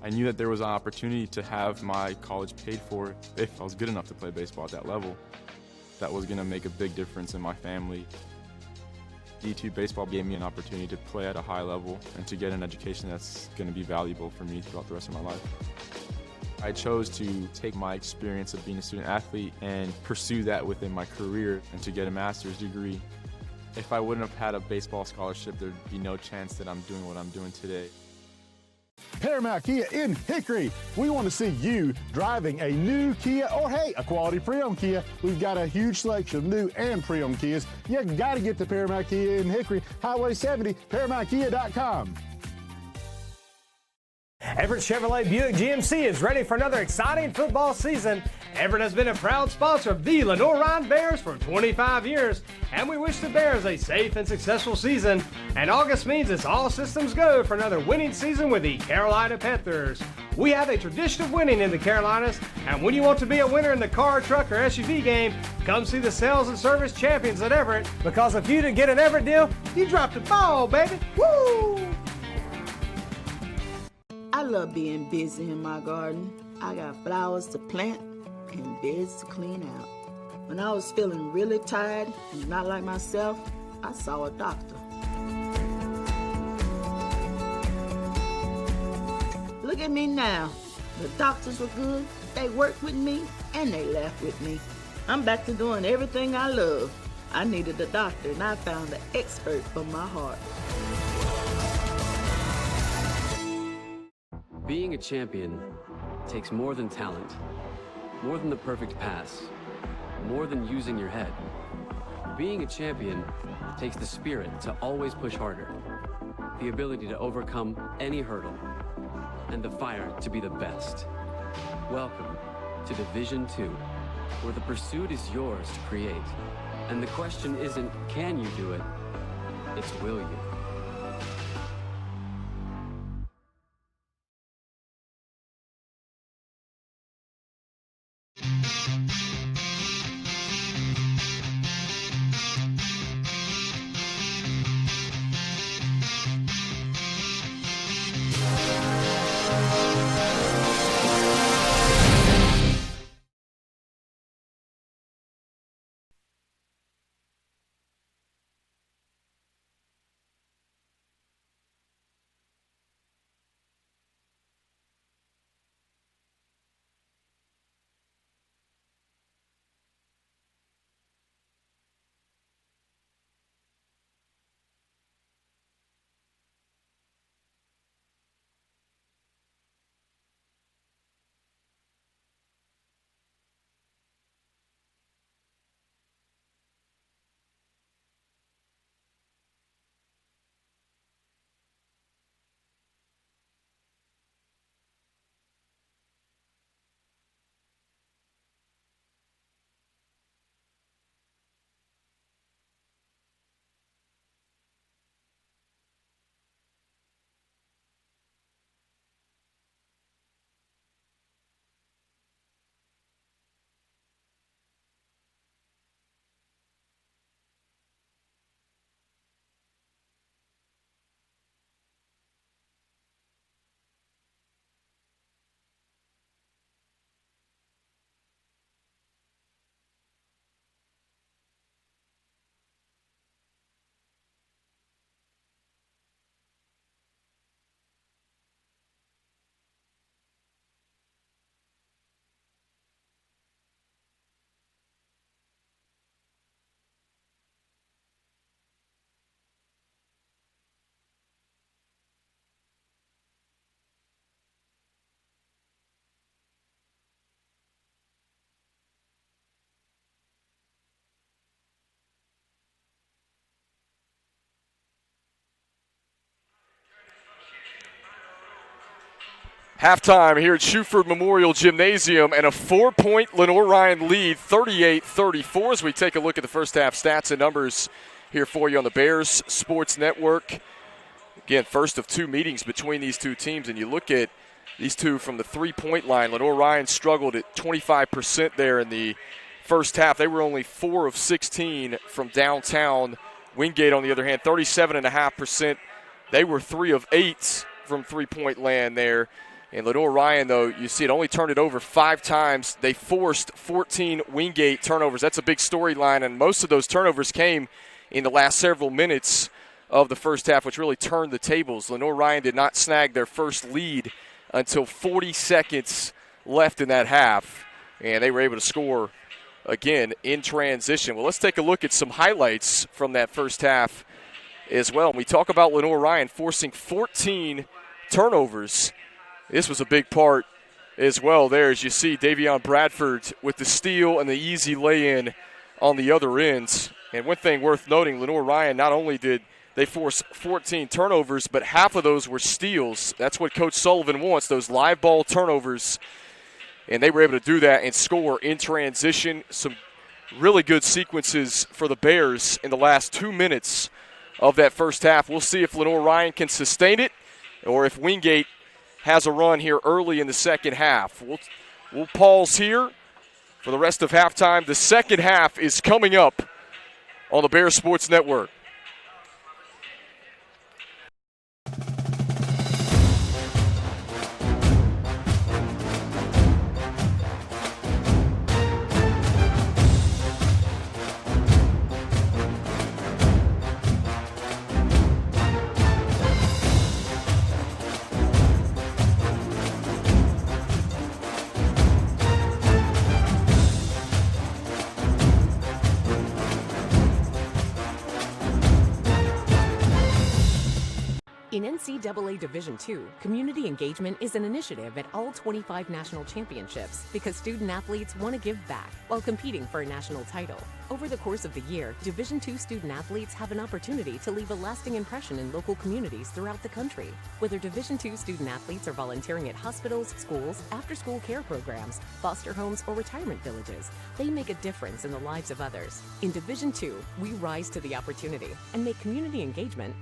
I knew that there was an opportunity to have my college paid for if I was good enough to play baseball at that level. That was going to make a big difference in my family. D2 baseball gave me an opportunity to play at a high level and to get an education that's going to be valuable for me throughout the rest of my life. I chose to take my experience of being a student athlete and pursue that within my career and to get a master's degree. If I wouldn't have had a baseball scholarship, there'd be no chance that I'm doing what I'm doing today. Paramount Kia in Hickory. We want to see you driving a new Kia or, hey, a quality pre-owned Kia. We've got a huge selection of new and pre-owned Kias. You got to get to Paramount Kia in Hickory, Highway 70, ParamountKia.com. Everett Chevrolet Buick GMC is ready for another exciting football season. Everett has been a proud sponsor of the Lenoir-Rhyne Bears for 25 years, and we wish the Bears a safe and successful season. And August means it's all systems go for another winning season with the Carolina Panthers. We have a tradition of winning in the Carolinas, and when you want to be a winner in the car, truck, or SUV game, come see the sales and service champions at Everett, because if you didn't get an Everett deal, you dropped the ball, baby. Woo! I love being busy in my garden. I got flowers to plant and beds to clean out. When I was feeling really tired and not like myself, I saw a doctor. Look at me now. The doctors were good, they worked with me, and they laughed with me. I'm back to doing everything I love. I needed a doctor, and I found an expert for my heart. Being a champion takes more than talent, more than the perfect pass, more than using your head. Being a champion takes the spirit to always push harder, the ability to overcome any hurdle, and the fire to be the best. Welcome to Division 2, where the pursuit is yours to create. And the question isn't, can you do it? It's, will you? Halftime here at Shuford Memorial Gymnasium, and a 4-point Lenoir-Rhyne lead, 38-34, as we take a look at the first half stats and numbers here for you on the Bears Sports Network. Again, first of two meetings between these two teams, and you look at these two from the three-point line. Lenoir-Rhyne struggled at 25% there in the first half. They were only 4 of 16 from downtown. Wingate, on the other hand, 37.5%. They were 3 of 8 from three-point land there. And Lenoir-Rhyne, though, you see it only turned it over 5 times. They forced 14 Wingate turnovers. That's a big storyline, and most of those turnovers came in the last several minutes of the first half, which really turned the tables. Lenoir-Rhyne did not snag their first lead until 40 seconds left in that half, and they were able to score again in transition. Well, let's take a look at some highlights from that first half as well. We talk about Lenoir-Rhyne forcing 14 turnovers. This was a big part as well there, as you see Davion Bradford with the steal and the easy lay-in on the other end. And one thing worth noting, Lenoir-Rhyne, not only did they force 14 turnovers, but half of those were steals. That's what Coach Sullivan wants, those live ball turnovers. And they were able to do that and score in transition. Some really good sequences for the Bears in the last 2 minutes of that first half. We'll see if Lenoir-Rhyne can sustain it or if Wingate has a run here early in the second half. We'll pause here for the rest of halftime. The second half is coming up on the Bears Sports Network. In NCAA Division II, community engagement is an initiative at all 25 national championships because student athletes want to give back while competing for a national title. Over the course of the year, Division II student athletes have an opportunity to leave a lasting impression in local communities throughout the country. Whether Division II student athletes are volunteering at hospitals, schools, after-school care programs, foster homes, or retirement villages, they make a difference in the lives of others. In Division II, we rise to the opportunity and make community engagement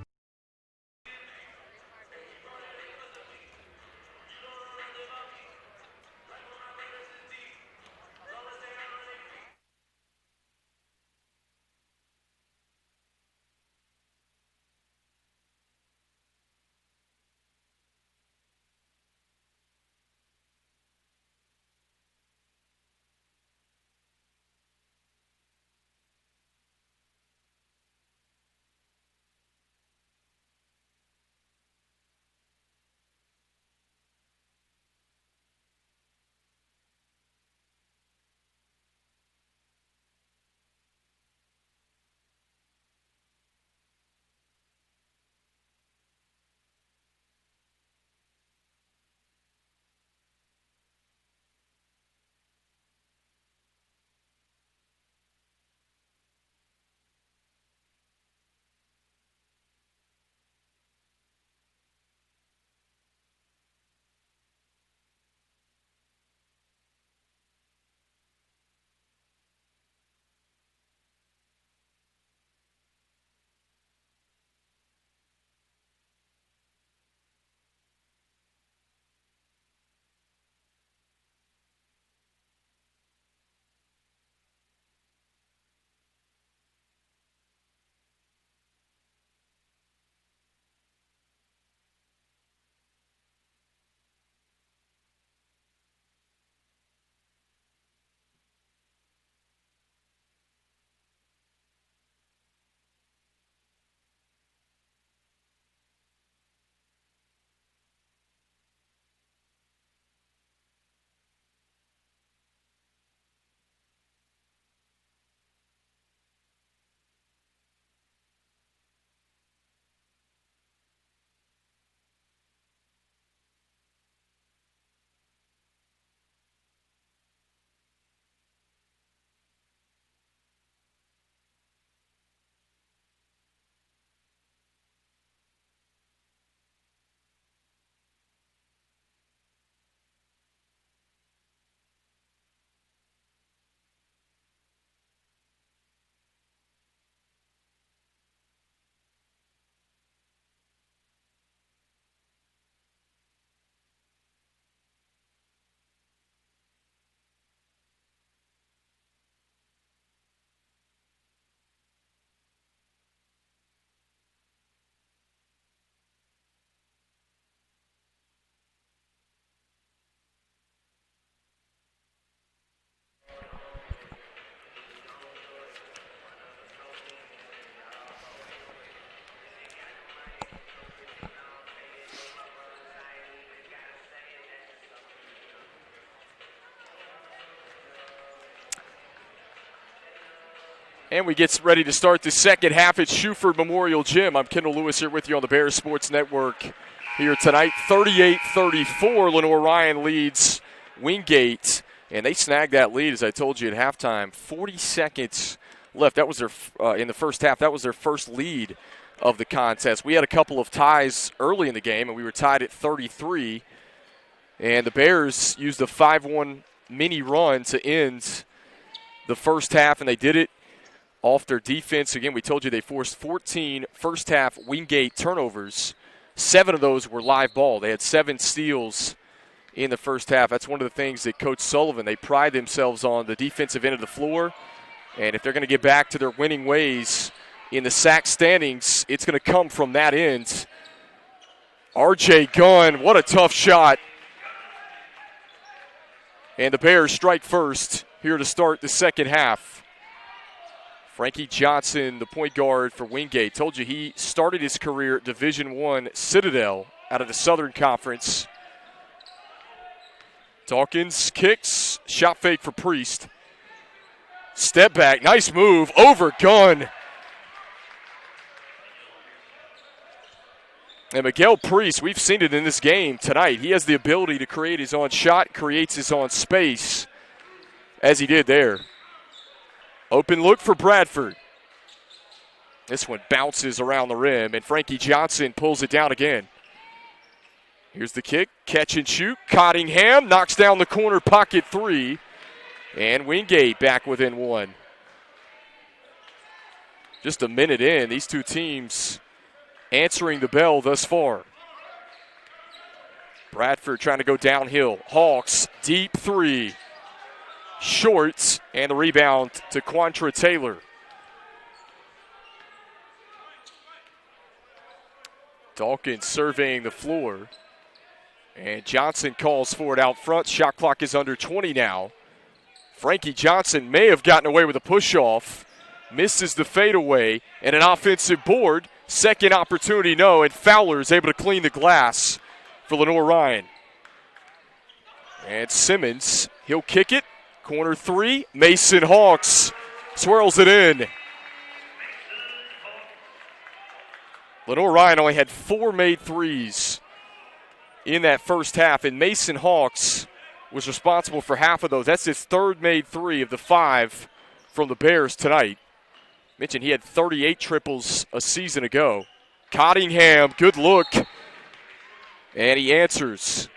And we get ready to start the second half at Shuford Memorial Gym. I'm Kendall Lewis here with you on the Bears Sports Network. here tonight. 38-34, Lenoir-Rhyne leads Wingate, and they snagged that lead, as I told you, at halftime. 40 seconds left. That was their in the first half. That was their first lead of the contest. We had a couple of ties early in the game, and we were tied at 33. And the Bears used a 5-1 mini run to end the first half, and they did it off their defense. Again, we told you they forced 14 first-half Wingate turnovers. 7 of those were live ball. They had 7 steals in the first half. That's one of the things that Coach Sullivan, they pride themselves on, the defensive end of the floor. And if they're going to get back to their winning ways in the sack standings, it's going to come from that end. R.J. Gunn, what a tough shot. And the Bears strike first here to start the second half. Frankie Johnson, the point guard for Wingate. Told you he started his career at Division I Citadel out of the Southern Conference. Dawkins kicks, shot fake for Priest. Step back, nice move, over Gunn. And Miguel Priest, we've seen it in this game tonight. He has the ability to create his own shot, creates his own space, as he did there. Open look for Bradford. This one bounces around the rim, and Frankie Johnson pulls it down again. Here's the kick, catch and shoot. Cottingham knocks down the corner pocket three, and Wingate back within one. Just a minute in, these two teams answering the bell thus far. Bradford trying to go downhill. Hawks, deep three. Short, and the rebound to Quantra Taylor. Dawkins surveying the floor. And Johnson calls for it out front. Shot clock is under 20 now. Frankie Johnson may have gotten away with a push-off. Misses the fadeaway, and an offensive board. Second opportunity, no, and Fowler is able to clean the glass for Lenoir-Rhyne. And Simmons, he'll kick it. Corner three, Mason Hawks swirls it in. Lenoir-Rhyne only had 4 made threes in that first half, and Mason Hawks was responsible for half of those. That's his 3rd made 3 of the 5 from the Bears tonight. Mentioned he had 38 triples a season ago. Cottingham, good look. And he answers.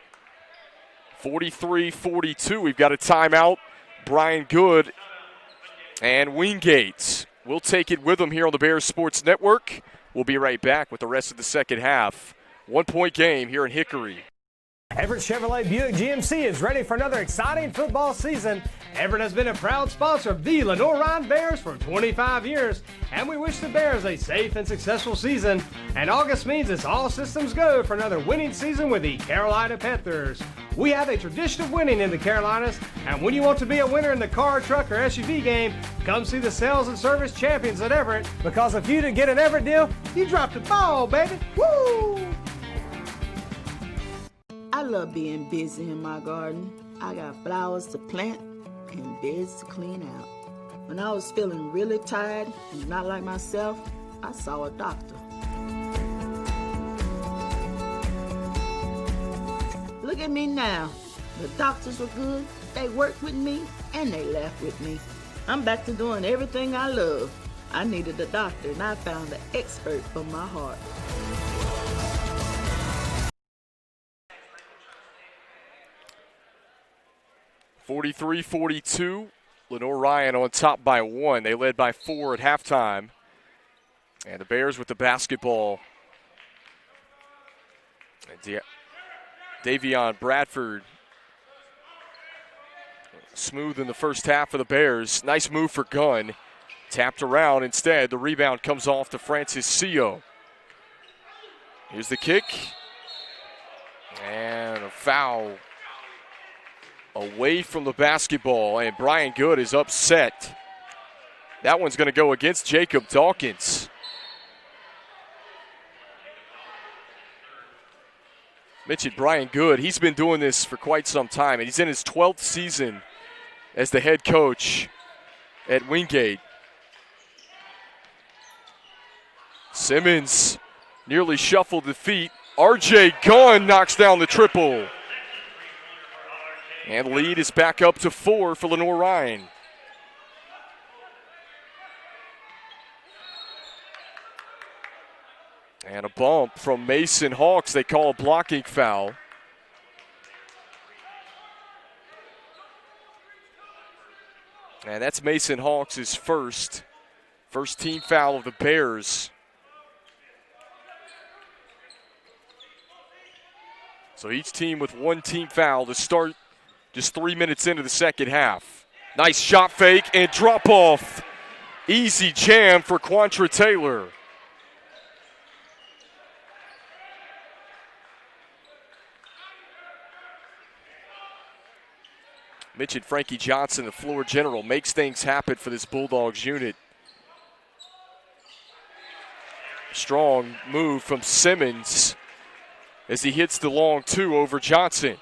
43-42. We've got a timeout. Brian Good and Wingate will take it with them here on the Bears Sports Network. We'll be right back with the rest of the second half. 1-point game here in Hickory. Everett Chevrolet Buick GMC is ready for another exciting football season. Everett has been a proud sponsor of the Lenoir-Rhyne Bears for 25 years, and we wish the Bears a safe and successful season. And August means it's all systems go for another winning season with the Carolina Panthers. We have a tradition of winning in the Carolinas, and when you want to be a winner in the car, truck, or SUV game, come see the sales and service champions at Everett, because if you didn't get an Everett deal, you dropped the ball, baby. Woo! I love being busy in my garden. I got flowers to plant and beds to clean out. When I was feeling really tired and not like myself, I saw a doctor. Look at me now. The doctors were good, they worked with me, and they laughed with me. I'm back to doing everything I love. I needed a doctor, and I found an expert for my heart. (43-42). Lenoir-Rhyne on top by 1. They led by 4 at halftime. And the Bears with the basketball. And Davion Bradford. Smooth in the first half for the Bears. Nice move for Gunn. Tapped around instead. The rebound comes off to Francis Sio. Here's the kick. And a foul away from the basketball, and Brian Good is upset. That one's going to go against Jacob Dawkins. Mentioned Brian Good. He's been doing this for quite some time, and he's in his 12th season as the head coach at Wingate. Simmons nearly shuffled the feet. R.J. Gunn knocks down the triple. And the lead is back up to 4 for Lenoir-Rhyne. And a bump from Mason Hawks. They call a blocking foul. And that's Mason Hawks' first team foul of the Bears. So each team with one team foul to start just 3 minutes into the second half. Nice shot fake and drop off. Easy jam for Quantra Taylor. Mentioned Frankie Johnson, the floor general, makes things happen for this Bulldogs unit. Strong move from Simmons as he hits the long 2 over Johnson.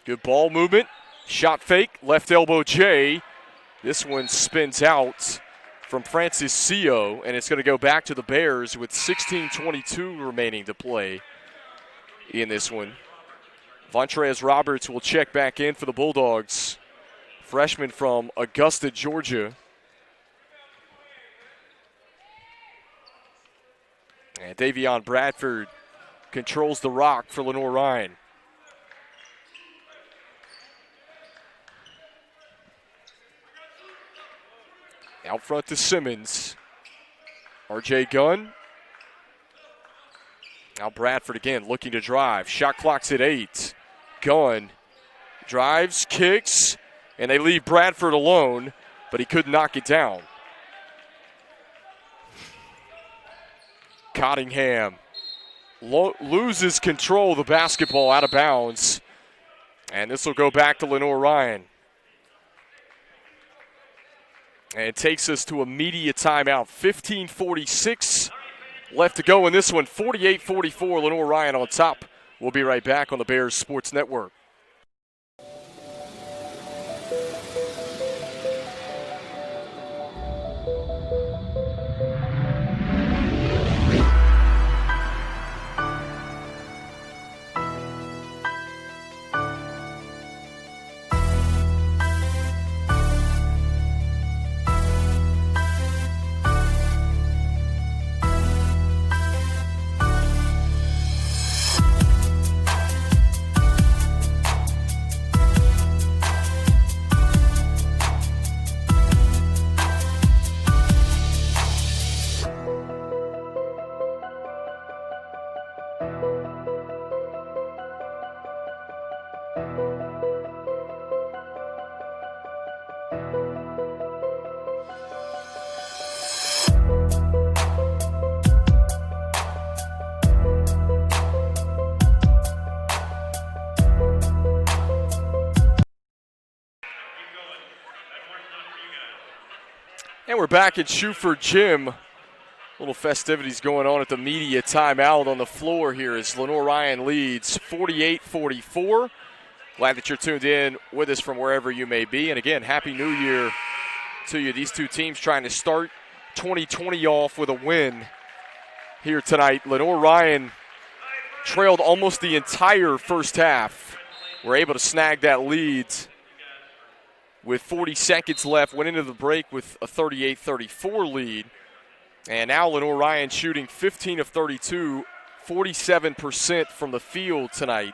Good ball movement. Shot fake, left elbow J. This one spins out from Francis Sio, and it's going to go back to the Bears with 16:22 remaining to play in this one. Vontrez Roberts will check back in for the Bulldogs. Freshman from Augusta, Georgia. And Davion Bradford controls the rock for Lenoir-Rhyne. Out front to Simmons. R.J. Gunn. Now Bradford again looking to drive. Shot clock's at 8. Gunn drives, kicks, and they leave Bradford alone, but he couldn't knock it down. Cottingham loses control of the basketball out of bounds, and this will go back to Lenoir-Rhyne. And it takes us to a media timeout. 15:46 left to go in this one. 48-44, Lenoir-Rhyne on top. We'll be right back on the Bears Sports Network. And we're back at Schuford Gym. Little festivities going on at the media timeout on the floor here as Lenoir-Rhyne leads 48-44. Glad that you're tuned in with us from wherever you may be. And again, Happy New Year to you. These two teams trying to start 2020 off with a win here tonight. Lenoir-Rhyne trailed almost the entire first half. Were able to snag that lead with 40 seconds left, went into the break with a 38-34 lead. And now Lenoir-Rhyne shooting 15 of 32, 47% from the field tonight.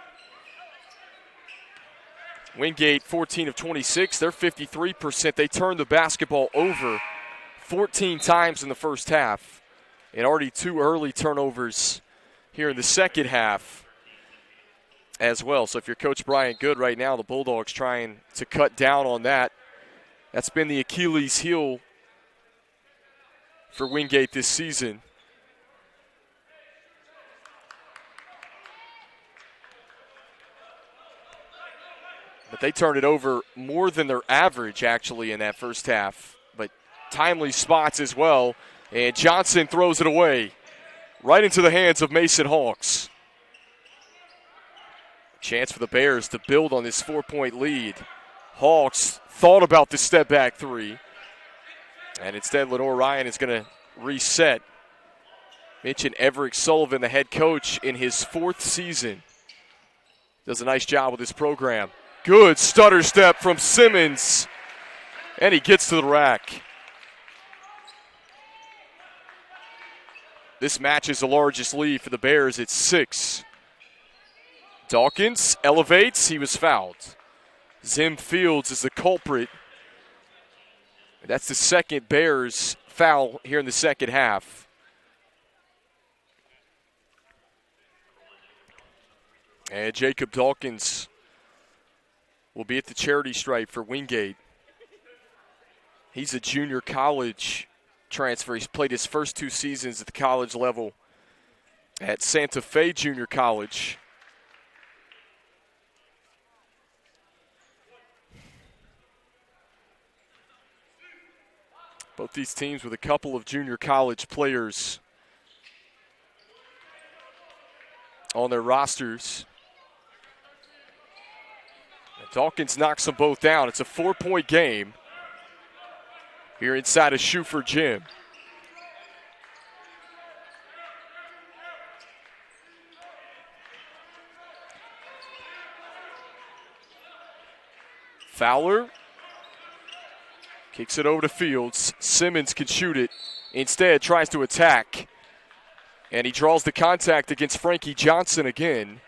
Wingate 14 of 26, they're 53%. They turned the basketball over 14 times in the first half. And already 2 early turnovers here in the second half as well. So if you're Coach Brian Good right now, the Bulldogs trying to cut down on that. That's been the Achilles heel for Wingate this season. But they turned it over more than their average, actually, in that first half. But timely spots as well. And Johnson throws it away right into the hands of Mason Hawks. Chance for the Bears to build on this 4-point lead. Hawks thought about the step-back three. And instead, Lenoir-Rhyne is going to reset. Mentioned Everett Sullivan, the head coach, in his 4th season. Does a nice job with his program. Good stutter step from Simmons. And he gets to the rack. This matches the largest lead for the Bears at 6. Dawkins elevates. He was fouled. Zim Fields is the culprit. That's the second Bears foul here in the second half. And Jacob Dawkins will be at the charity stripe for Wingate. He's a junior college transfer. He's played his first 2 seasons at the college level at Santa Fe Junior College. Both these teams with a couple of junior college players on their rosters. And Dawkins knocks them both down. It's a 4-point game here inside of Schuford Gym. Fowler kicks it over to Fields. Simmons can shoot it. Instead, tries to attack. And he draws the contact against Frankie Johnson again.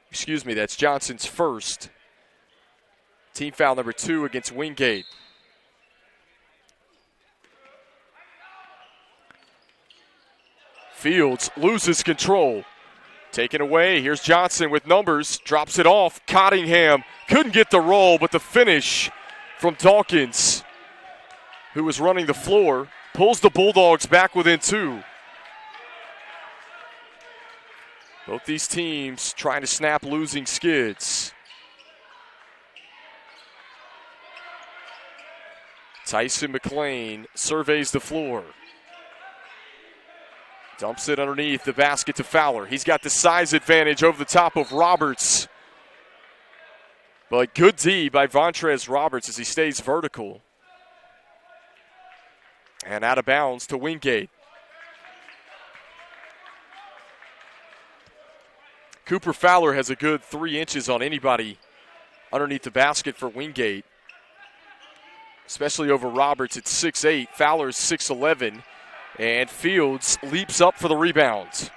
Excuse me, that's Johnson's first. Team foul number 2 against Wingate. Fields loses control. Taken away. Here's Johnson with numbers. Drops it off. Cottingham couldn't get the roll, but the finish from Dawkins, who was running the floor, pulls the Bulldogs back within 2. Both these teams trying to snap losing skids. Tyson McLean surveys the floor. Dumps it underneath the basket to Fowler. He's got the size advantage over the top of Roberts. But good D by Vontrez Roberts as he stays vertical. And out of bounds to Wingate. Cooper Fowler has a good 3 inches on anybody underneath the basket for Wingate, especially over Roberts at 6'8". Fowler's 6'11". And Fields leaps up for the rebound.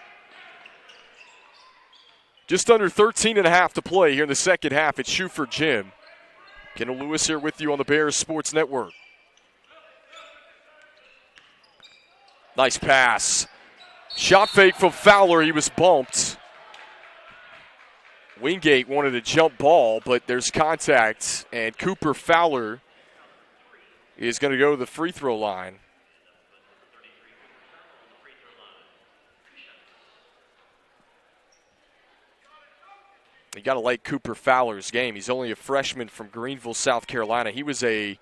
Just under 13 and a half to play here in the second half at Schuford Gym. Kendall Lewis here with you on the Bears Sports Network. Nice pass. Shot fake from Fowler. He was bumped. Wingate wanted a jump ball, but there's contact. And Cooper Fowler is going to go to the free throw line. You got to like Cooper Fowler's game. He's only a freshman from Greenville, South Carolina. He was a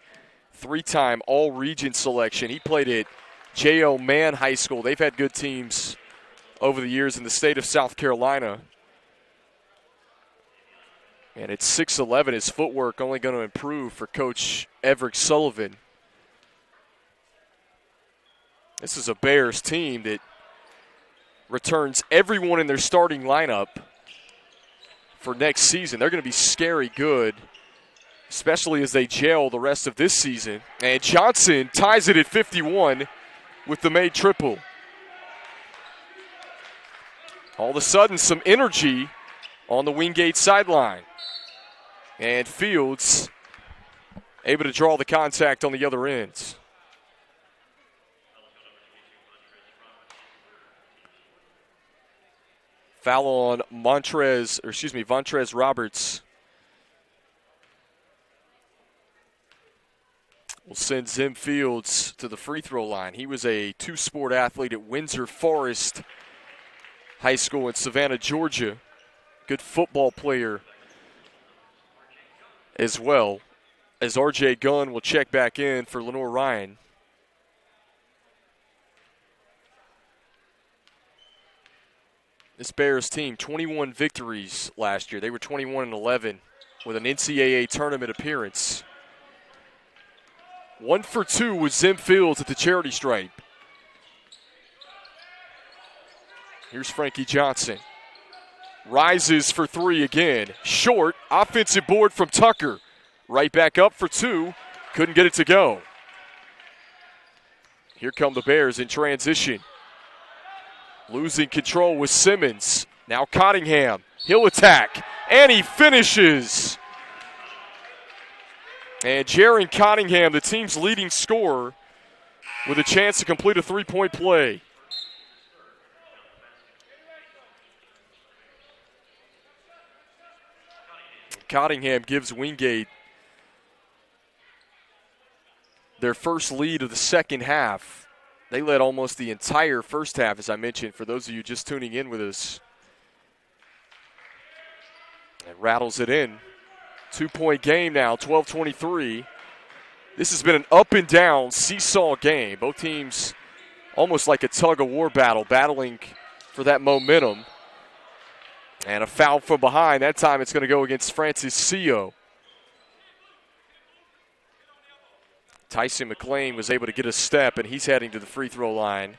3-time all-region selection. He played at J.O. Mann High School. They've had good teams over the years in the state of South Carolina. And at 6'11", his footwork only going to improve for Coach Everett Sullivan. This is a Bears team that returns everyone in their starting lineup for next season. They're going to be scary good, especially as they gel the rest of this season. And Johnson ties it at 51 with the made triple. All of a sudden, some energy on the Wingate sideline. And Fields able to draw the contact on the other end. Foul on Vontrez Roberts. Will send Zim Fields to the free throw line. He was a 2-sport athlete at Windsor Forest High School in Savannah, Georgia. Good football player as well, as R.J. Gunn will check back in for Lenoir-Rhyne. This Bears team, 21 victories last year. They were 21-11 with an NCAA tournament appearance. 1 for 2 with Zim Fields at the charity stripe. Here's Frankie Johnson. Rises for 3 again. Short, offensive board from Tucker. Right back up for 2. Couldn't get it to go. Here come the Bears in transition. Losing control with Simmons. Now Cottingham. He'll attack. And he finishes. And Jaron Cottingham, the team's leading scorer, with a chance to complete a 3-point play. Cottingham gives Wingate their first lead of the second half. They led almost the entire first half, as I mentioned, for those of you just tuning in with us. And rattles it in. 2-point game now, 12-23. This has been an up-and-down seesaw game. Both teams almost like a tug-of-war battle, battling for that momentum. And a foul from behind. That time it's going to go against Francis Sio. Tyson McLean was able to get a step, and he's heading to the free throw line.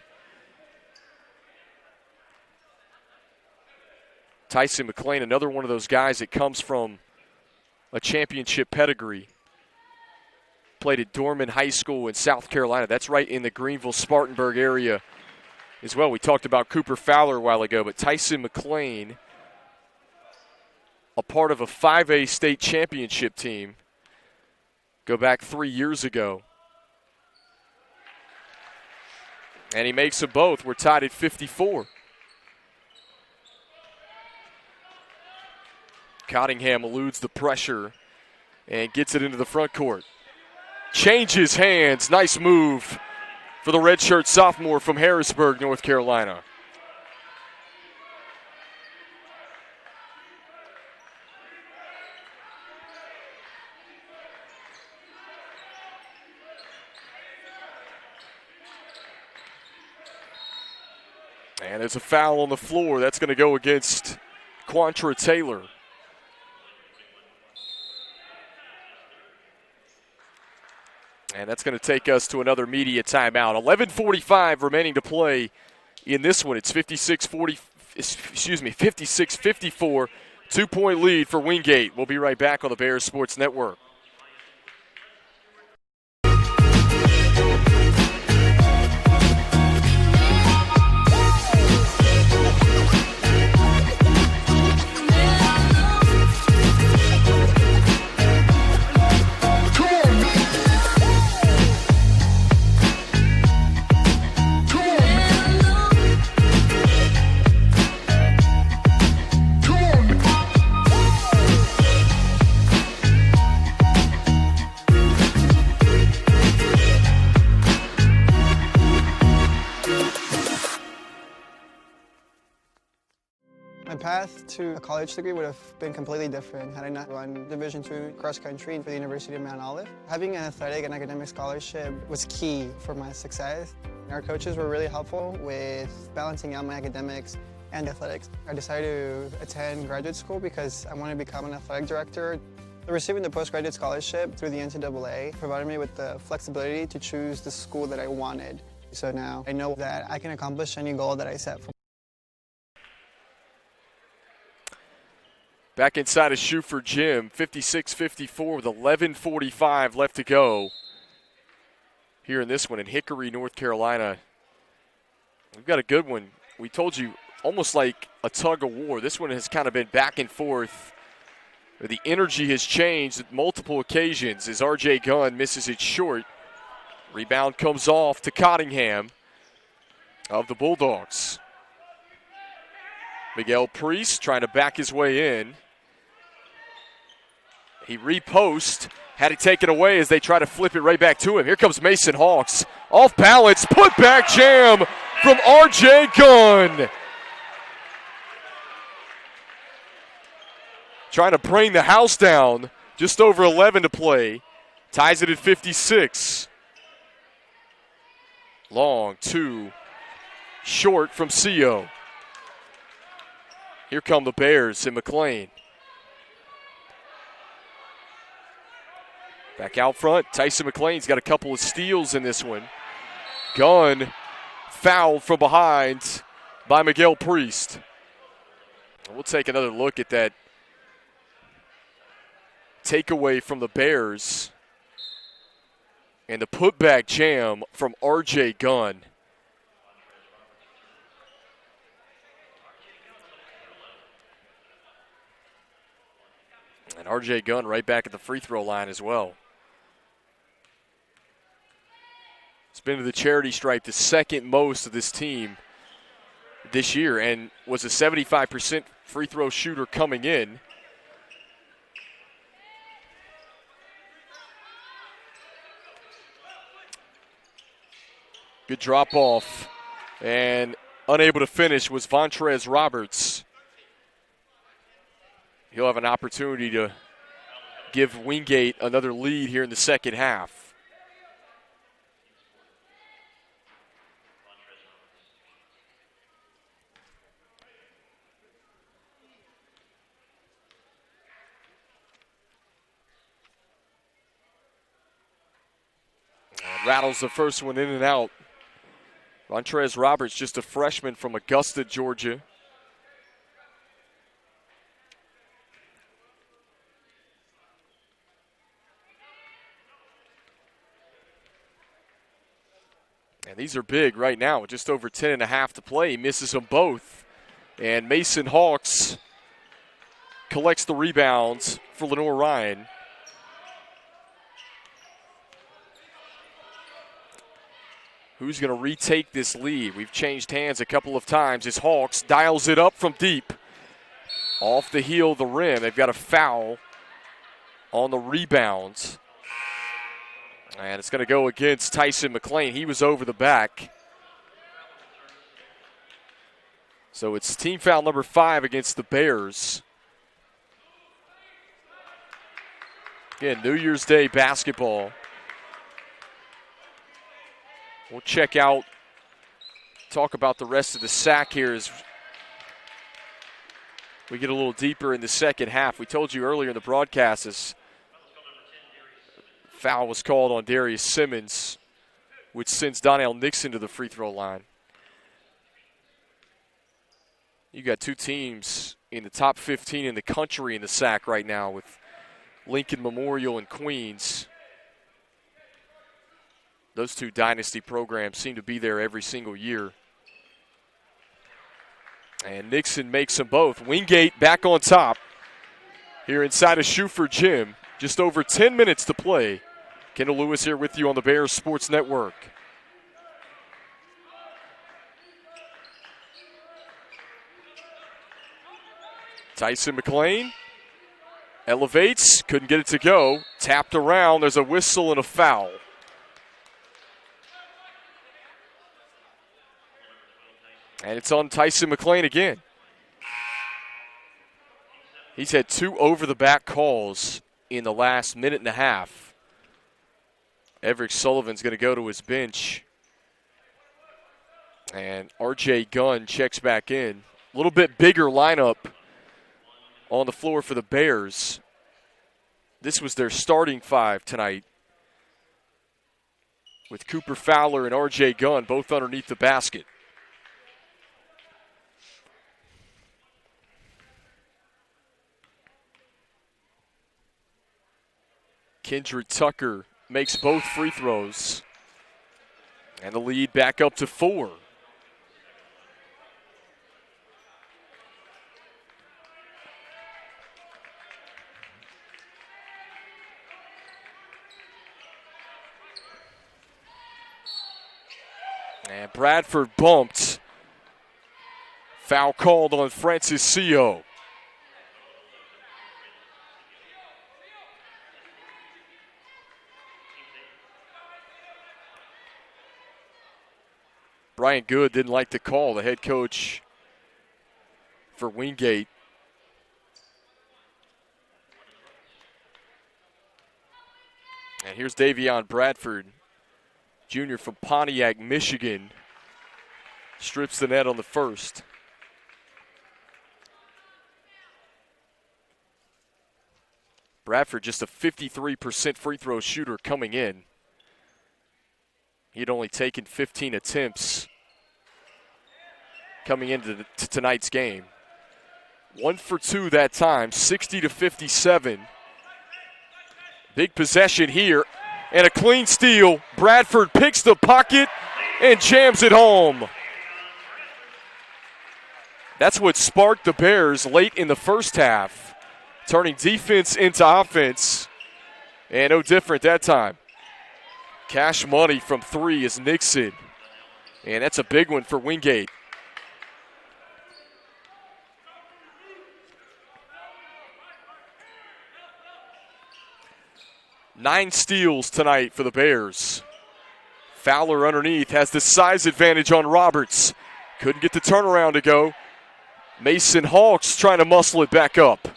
Tyson McLean, another one of those guys that comes from a championship pedigree. Played at Dorman High School in South Carolina. That's right in the Greenville-Spartanburg area as well. We talked about Cooper Fowler a while ago, but Tyson McLean, a part of a 5A state championship team, go back 3 years ago. And he makes them both. We're tied at 54. Cottingham eludes the pressure and gets it into the front court. Changes hands. Nice move for the redshirt sophomore from Harrisburg, North Carolina. And there's a foul on the floor. That's going to go against Quantra Taylor. And that's going to take us to another media timeout. 11:45 remaining to play in this one. It's 56-54, 2-point lead for Wingate. We'll be right back on the Bears Sports Network. My path to a college degree would have been completely different had I not run Division II cross country for the University of Mount Olive. Having an athletic and academic scholarship was key for my success. Our coaches were really helpful with balancing out my academics and athletics. I decided to attend graduate school because I wanted to become an athletic director. Receiving the postgraduate scholarship through the NCAA provided me with the flexibility to choose the school that I wanted. So now I know that I can accomplish any goal that I set for. Back inside of Schuford Gym, 56-54 with 11:45 left to go. Here in this one in Hickory, North Carolina. We've got a good one. We told you almost like a tug of war. This one has kind of been back and forth. The energy has changed at multiple occasions as R.J. Gunn misses it short. Rebound comes off to Cottingham of the Bulldogs. Miguel Priest trying to back his way in. He reposts, had it taken away as they try to flip it right back to him. Here comes Mason Hawks. Off balance, put back jam from R.J. Gunn. Trying to bring the house down. Just over 11 to play. Ties it at 56. Long, 2. Short from Sio. Here come the Bears and McLean. Back out front, Tyson McLean's got a couple of steals in this one. Gunn fouled from behind by Miguel Priest. We'll take another look at that takeaway from the Bears and the putback jam from R.J. Gunn. And R.J. Gunn right back at the free throw line as well. It's been to the charity stripe the second most of this team this year and was a 75% free throw shooter coming in. Good drop off, and unable to finish was Vontrez Roberts. He'll have an opportunity to give Wingate another lead here in the second half. And rattles the first one in and out. Vontrez Roberts, just a freshman from Augusta, Georgia. And these are big right now, with just over 10.5 to play. He misses them both. And Mason Hawks collects the rebounds for Lenoir-Rhyne. Who's going to retake this lead? We've changed hands a couple of times as Hawks dials it up from deep. Off the heel of the rim. They've got a foul on the rebounds. And it's going to go against Tyson McLean. He was over the back. So it's team foul number 5 against the Bears. Again, New Year's Day basketball. We'll check out, talk about the rest of the sack here as we get a little deeper in the second half. We told you earlier in the broadcast as foul was called on Darius Simmons, which sends Donnell Nixon to the free throw line. You got two teams in the top 15 in the country in the sack right now with Lincoln Memorial and Queens. Those two dynasty programs seem to be there every single year. And Nixon makes them both. Wingate back on top here inside of Schuford Gym. Just over 10 minutes to play. Kendall Lewis here with you on the Bears Sports Network. Tyson McLean elevates, couldn't get it to go. Tapped around, there's a whistle and a foul. And it's on Tyson McLean again. He's had 2 over-the-back calls in the last minute and a half. Everett Sullivan's going to go to his bench. And R.J. Gunn checks back in. A little bit bigger lineup on the floor for the Bears. This was their starting 5 tonight, with Cooper Fowler and R.J. Gunn both underneath the basket. Kendrick Tucker makes both free throws. And the lead back up to 4. And Bradford bumped. Foul called on Francis Sio. Brian Good didn't like the call, the head coach for Wingate. And here's Davion Bradford, junior from Pontiac, Michigan. Strips the net on the first. Bradford just a 53% free throw shooter coming in. He'd only taken 15 attempts coming into tonight's game. 1 for 2 that time, 60-57. Big possession here, and a clean steal. Bradford picks the pocket and jams it home. That's what sparked the Bears late in the first half, turning defense into offense, and no different that time. Cash money from 3 is Nixon, and that's a big one for Wingate. Nine steals tonight for the Bears. Fowler underneath has the size advantage on Roberts. Couldn't get the turnaround to go. Mason Hawks trying to muscle it back up.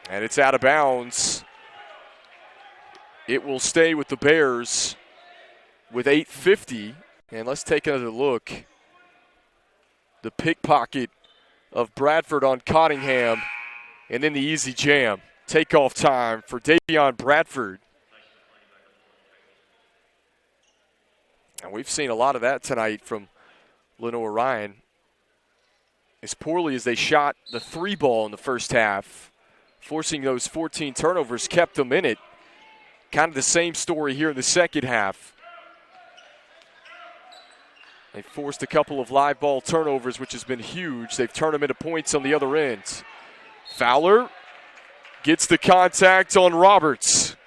And it's out of bounds. It will stay with the Bears with 8:50. And let's take another look. The pickpocket of Bradford on Cottingham. And then the easy jam. Takeoff time for Davion Bradford. And we've seen a lot of that tonight from Lenoir-Rhyne. As poorly as they shot the 3 ball in the first half, forcing those 14 turnovers kept them in it. Kind of the same story here in the second half. They forced a couple of live ball turnovers, which has been huge. They've turned them into points on the other end. Fowler gets the contact on Roberts.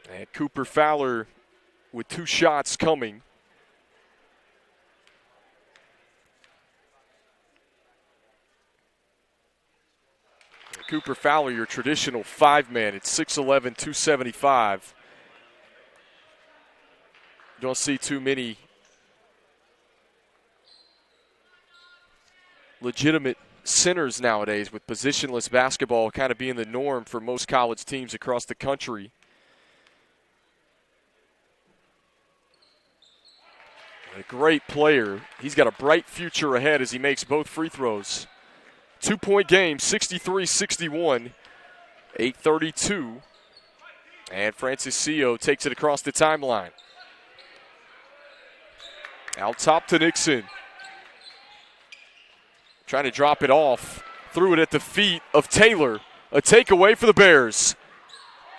And Cooper Fowler with 2 shots coming. Cooper Fowler, your traditional 5-man at 6'11", 275. Don't see too many legitimate centers nowadays, with positionless basketball kind of being the norm for most college teams across the country. A great player. He's got a bright future ahead as he makes both free throws. 2-point game, 63-61, 8:32. And FrancisCio takes it across the timeline. Out top to Nixon. Trying to drop it off. Threw it at the feet of Taylor. A takeaway for the Bears.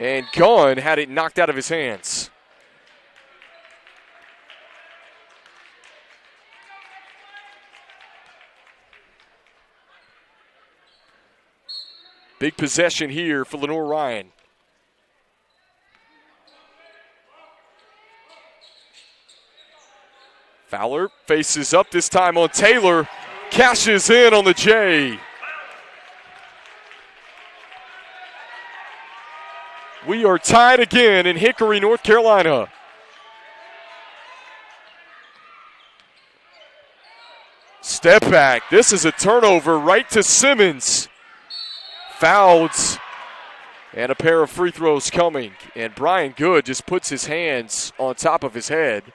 And Gunn had it knocked out of his hands. Big possession here for Lenoir-Rhyne. Fowler faces up this time on Taylor. Cashes in on the J. We are tied again in Hickory, North Carolina. Step back. This is a turnover right to Simmons. Fouls, and a pair of free throws coming. And Brian Good just puts his hands on top of his head.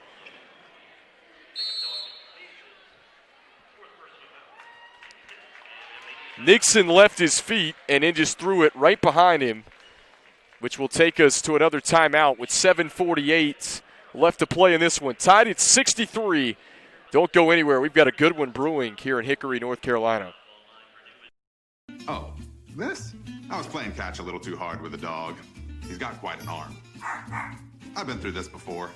Nixon left his feet and then just threw it right behind him, which will take us to another timeout with 7:48 left to play in this one. Tied at 63. Don't go anywhere. We've got a good one brewing here in Hickory, North Carolina. Oh, this? I was playing catch a little too hard with the dog. He's got quite an arm. I've been through this before.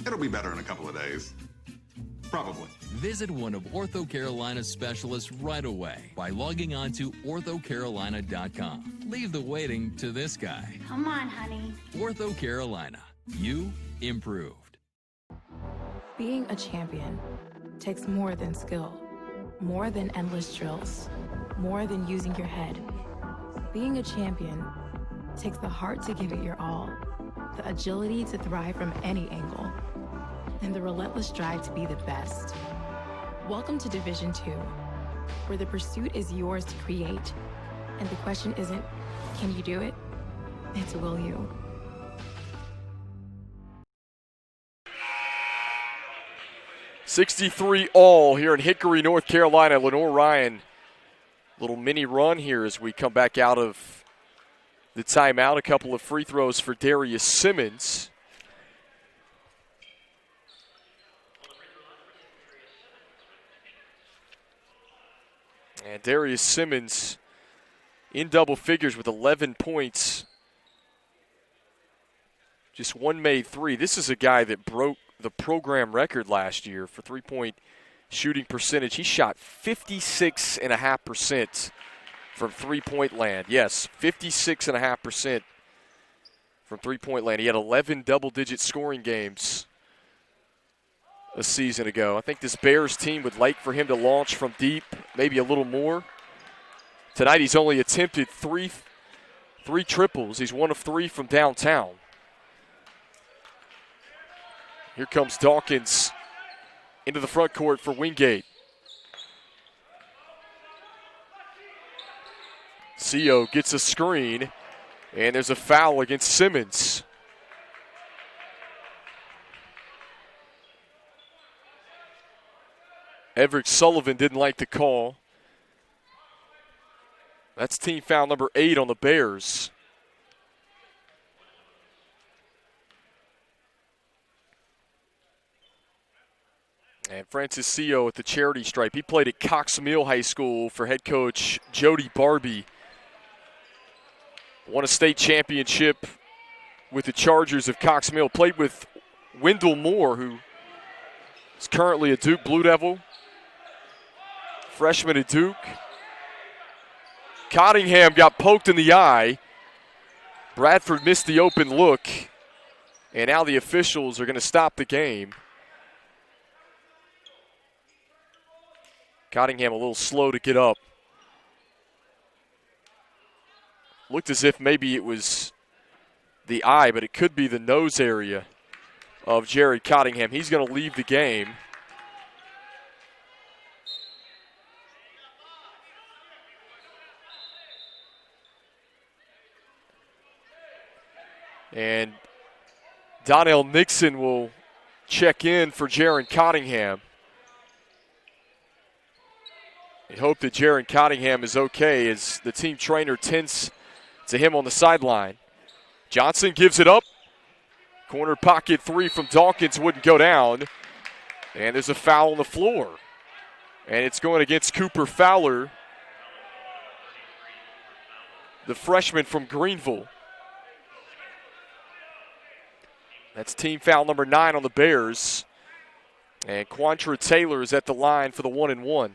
It'll be better in a couple of days. Probably. Visit one of Ortho Carolina's specialists right away by logging on to orthocarolina.com. Leave the waiting to this guy. Come on, honey. Ortho Carolina. You improved. Being a champion takes more than skill, more than endless drills, more than using your head. Being a champion takes the heart to give it your all, the agility to thrive from any angle, and the relentless drive to be the best. Welcome to Division II, where the pursuit is yours to create. And the question isn't, can you do it? It's will you? $63 all here in Hickory, North Carolina. Lenoir-Rhyne, little mini run here as we come back out of the timeout. A couple of free throws for Darius Simmons. And Darius Simmons in double figures with 11 points. Just one made three. This is a guy that broke the program record last year for three-point shooting percentage. He shot 56.5% from three-point land. Yes, 56.5% from three-point land. He had 11 double-digit scoring games a season ago. I think this Bears team would like for him to launch from deep, maybe a little more. Tonight he's only attempted three triples. He's 1 of 3 from downtown. Here comes Dawkins into the front court for Wingate. Sio gets a screen, and there's a foul against Simmons. Everett Sullivan didn't like the call. That's team foul number 8 on the Bears. And Francis Sio at the charity stripe. He played at Cox Mill High School for head coach Jody Barbie. Won a state championship with the Chargers of Cox Mill. Played with Wendell Moore, who is currently a Duke Blue Devil. Freshman at Duke. Cottingham got poked in the eye. Bradford missed the open look. And now the officials are going to stop the game. Cottingham a little slow to get up. Looked as if maybe it was the eye, but it could be the nose area of Jared Cottingham. He's going to leave the game. And Donnell Nixon will check in for Jared Cottingham. I hope that Jared Cottingham is okay as the team trainer tends to him on the sideline. Johnson gives it up. Corner pocket three from Dawkins wouldn't go down. And there's a foul on the floor. And it's going against Cooper Fowler, the freshman from Greenville. That's team foul number 9 on the Bears. And Quantra Taylor is at the line for the 1-and-1.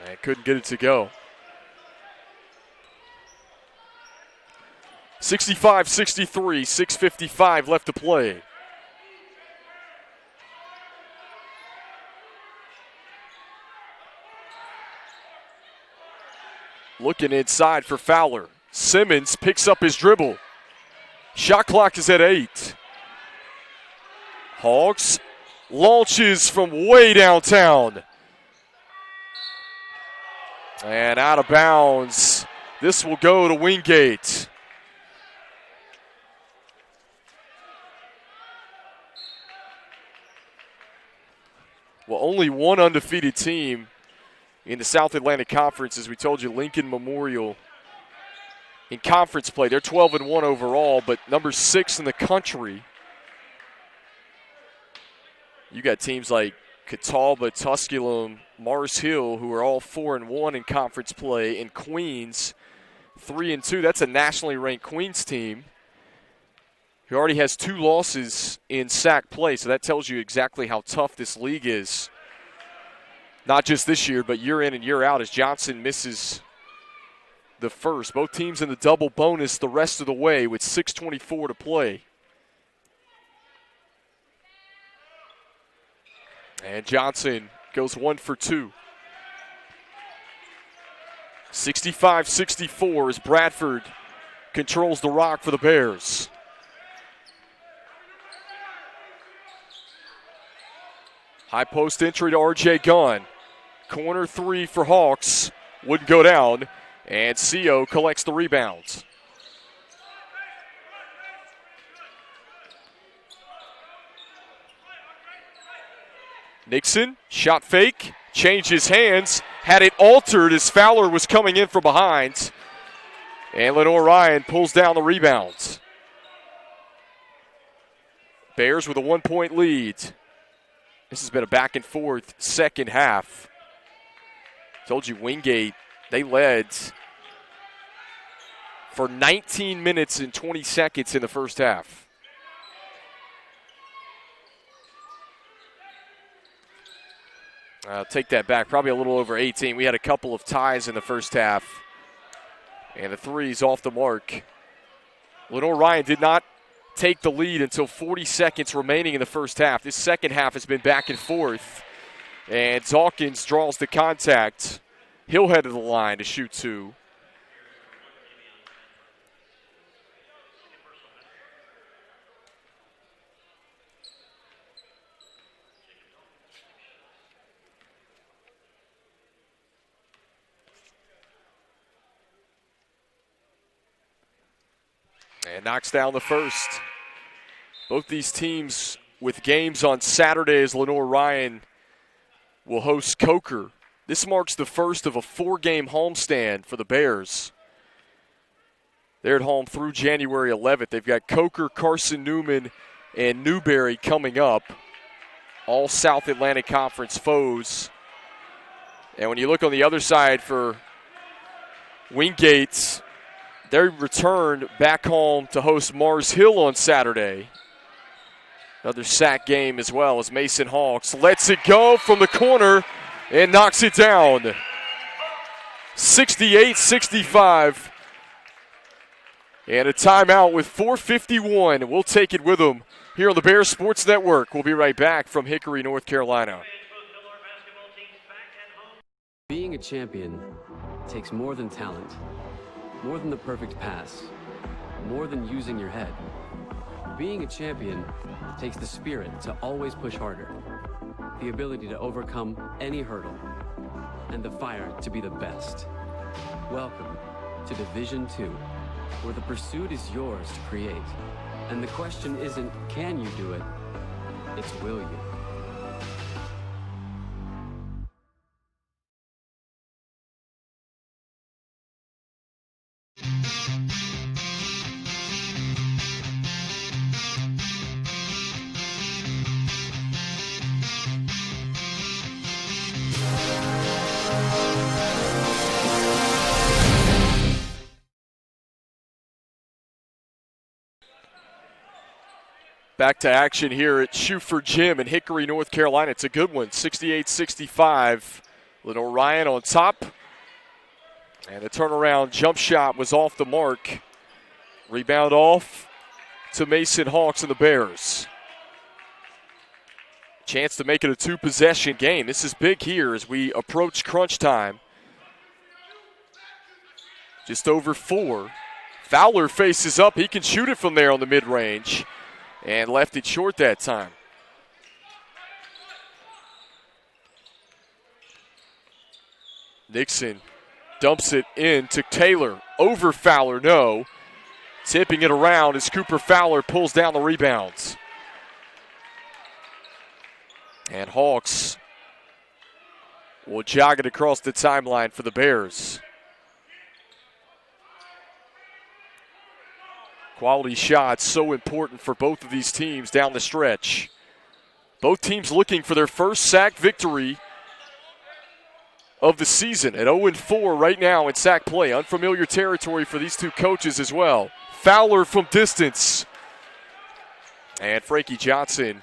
And couldn't get it to go. 65-63, 6:55 left to play. Looking inside for Fowler. Simmons picks up his dribble. Shot clock is at 8. Hawks launches from way downtown. And out of bounds. This will go to Wingate. Well, only one undefeated team in the South Atlantic Conference, as we told you, Lincoln Memorial in conference play. They're 12-1 overall, but number 6 in the country. You got teams like Catawba, Tusculum, Mars Hill, who are all 4-1 in conference play, and Queens 3-2. That's a nationally ranked Queens team who already has 2 losses in SAC play, so that tells you exactly how tough this league is. Not just this year, but year in and year out as Johnson misses the first. Both teams in the double bonus the rest of the way with 6:24 to play. And Johnson goes 1 for 2. 65-64 as Bradford controls the rock for the Bears. High post entry to R.J. Gunn. Corner three for Hawks. Wouldn't go down. And Co collects the rebounds. Nixon, shot fake, changes hands, had it altered as Fowler was coming in from behind. And Lenoir-Rhyne pulls down the rebounds. Bears with a 1-point lead. This has been a back and forth second half. Told you Wingate, they led for 19 minutes and 20 seconds in the first half. I'll take that back, probably a little over 18. We had a couple of ties in the first half. And the three's off the mark. Lenoir-Rhyne did not take the lead until 40 seconds remaining in the first half. This second half has been back and forth. And Dawkins draws the contact. He'll head to the line to shoot two. And knocks down the first. Both these teams with games on Saturday as Lenoir-Rhyne will host Coker. This marks the first of a 4-game homestand for the Bears. They're at home through January 11th. They've got Coker, Carson Newman, and Newberry coming up. All South Atlantic Conference foes. And when you look on the other side for Wingate, they return back home to host Mars Hill on Saturday. Another sack game as well as Mason Hawks lets it go from the corner and knocks it down. 68-65. And a timeout with 4:51. We'll take it with them here on the Bears Sports Network. We'll be right back from Hickory, North Carolina. Being a champion takes more than talent, more than the perfect pass, more than using your head. Being a champion takes the spirit to always push harder, the ability to overcome any hurdle, and the fire to be the best. Welcome to Division II, where the pursuit is yours to create. And the question isn't, can you do it? It's, will you? Back to action here at Schuford Gym in Hickory, North Carolina. It's a good one, 68-65. Lenoir-Rhyne on top. And the turnaround jump shot was off the mark. Rebound off to Mason Hawks and the Bears. Chance to make it a two-possession game. This is big here as we approach crunch time. Just over 4. Fowler faces up. He can shoot it from there on the mid-range. And left it short that time. Nixon dumps it in to Taylor. Over Fowler, no. Tipping it around as Cooper Fowler pulls down the rebounds. And Hawks will jog it across the timeline for the Bears. Quality shots so important for both of these teams down the stretch. Both teams looking for their first sack victory of the season at 0-4 right now in sack play. Unfamiliar territory for these two coaches as well. Fowler from distance. And Frankie Johnson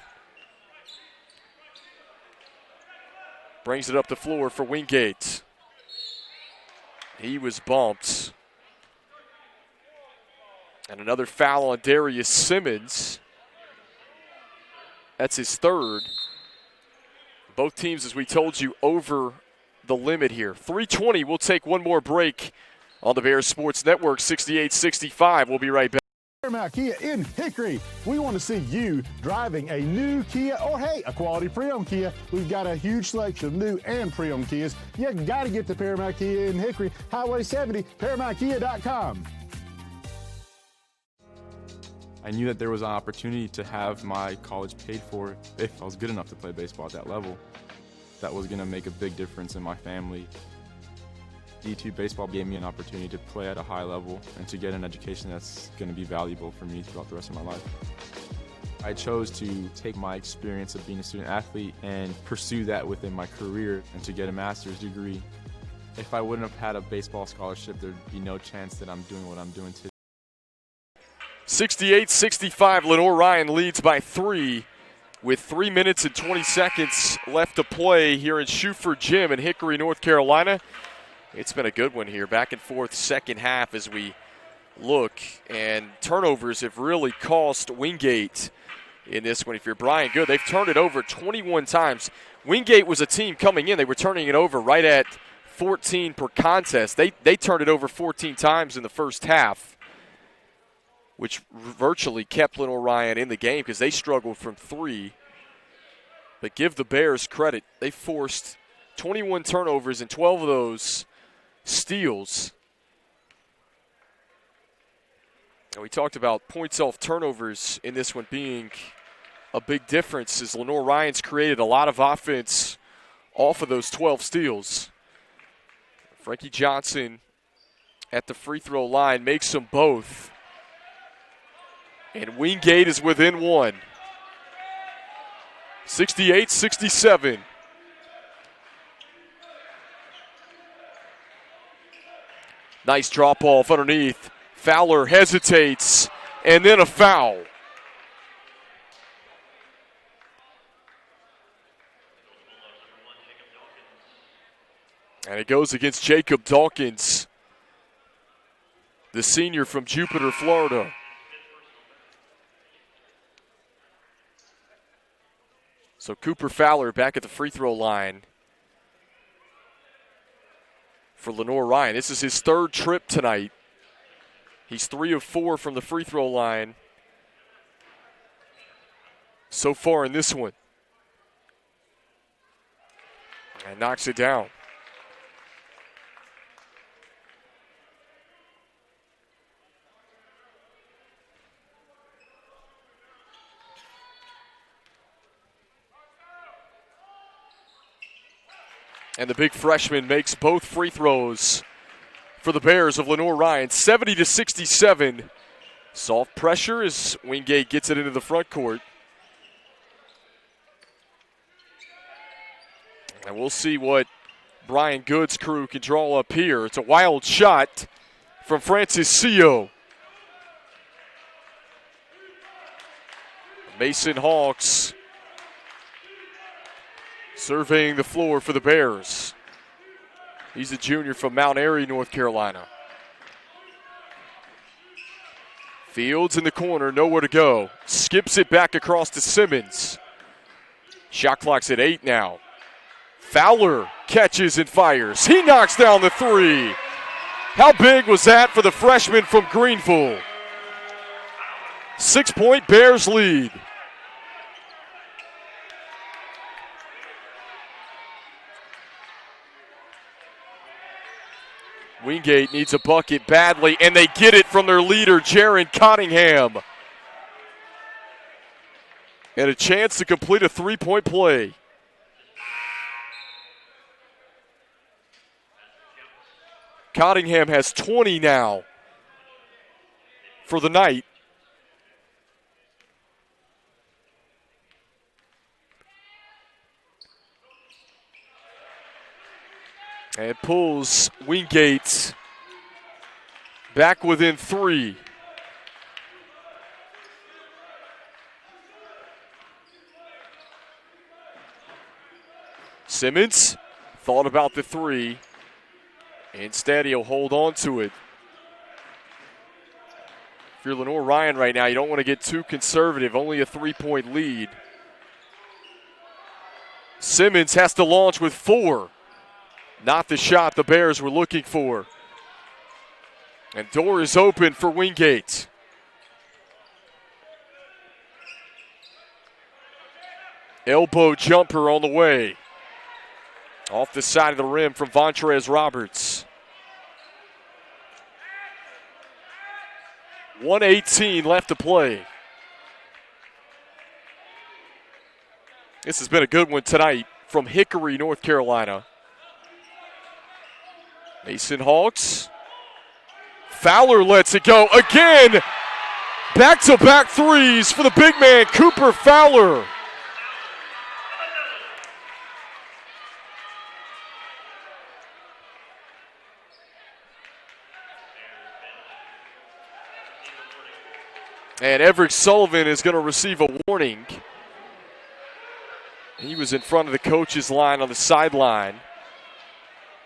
brings it up the floor for Wingate. He was bumped. And another foul on Darius Simmons. That's his third. Both teams, as we told you, over the limit here. 3:20, we'll take one more break on the Bears Sports Network, 68-65. We'll be right back. Paramount Kia in Hickory. We want to see you driving a new Kia or, hey, a quality pre-owned Kia. We've got a huge selection of new and pre-owned Kias. You got to get to Paramount Kia in Hickory, Highway 70, ParamountKia.com. I knew that there was an opportunity to have my college paid for if I was good enough to play baseball at that level. That was going to make a big difference in my family. D2 baseball gave me an opportunity to play at a high level and to get an education that's going to be valuable for me throughout the rest of my life. I chose to take my experience of being a student athlete and pursue that within my career and to get a master's degree. If I wouldn't have had a baseball scholarship, there'd be no chance that I'm doing what I'm doing today. 68-65, Lenoir-Rhyne leads by 3 with 3 minutes and 20 seconds left to play here in Schuford Gym in Hickory, North Carolina. It's been a good one here, back and forth second half as we look, and turnovers have really cost Wingate in this one. If you're Brian Good, they've turned it over 21 times. Wingate was a team coming in. They were turning it over right at 14 per contest. They turned it over 14 times in the first half, which virtually kept Lenoir-Rhyne in the game because they struggled from 3. But give the Bears credit. They forced 21 turnovers, and 12 of those steals. And we talked about points off turnovers in this one being a big difference as Lenoir-Rhyne's created a lot of offense off of those 12 steals. Frankie Johnson at the free throw line makes them both. And Wingate is within 1. 68-67. Nice drop off underneath. Fowler hesitates, and then a foul. And it goes against Jacob Dawkins, the senior from Jupiter, Florida. So Cooper Fowler back at the free throw line for Lenoir-Rhyne. This is his 3rd trip tonight. He's 3 of 4 from the free throw line so far in this one. And knocks it down. And the big freshman makes both free throws for the Bears of Lenoir-Rhyne. 70-67. Soft pressure as Wingate gets it into the front court. And we'll see what Brian Good's crew can draw up here. It's a wild shot from Francis Sio. Mason Hawks surveying the floor for the Bears. He's a junior from Mount Airy, North Carolina. Fields in the corner, nowhere to go. Skips it back across to Simmons. Shot clock's at 8 now. Fowler catches and fires. He knocks down the 3. How big was that for the freshman from Greenville? 6-point Bears lead. Wingate needs a bucket badly, and they get it from their leader, Jaron Cottingham. And a chance to complete a 3-point play. Cottingham has 20 now for the night. And pulls Wingate back within 3. Simmons thought about the 3. Instead, he'll hold on to it. If you're Lenoir-Rhyne right now, you don't want to get too conservative. Only a 3-point lead. Simmons has to launch with 4. Not the shot the Bears were looking for. And door is open for Wingate. Elbow jumper on the way. Off the side of the rim from Vontrez Roberts. 1:18 left to play. This has been a good one tonight from Hickory, North Carolina. Mason Hawks. Fowler lets it go again. Back-to-back threes for the big man, Cooper Fowler. And Everett Sullivan is going to receive a warning. He was in front of the coach's line on the sideline.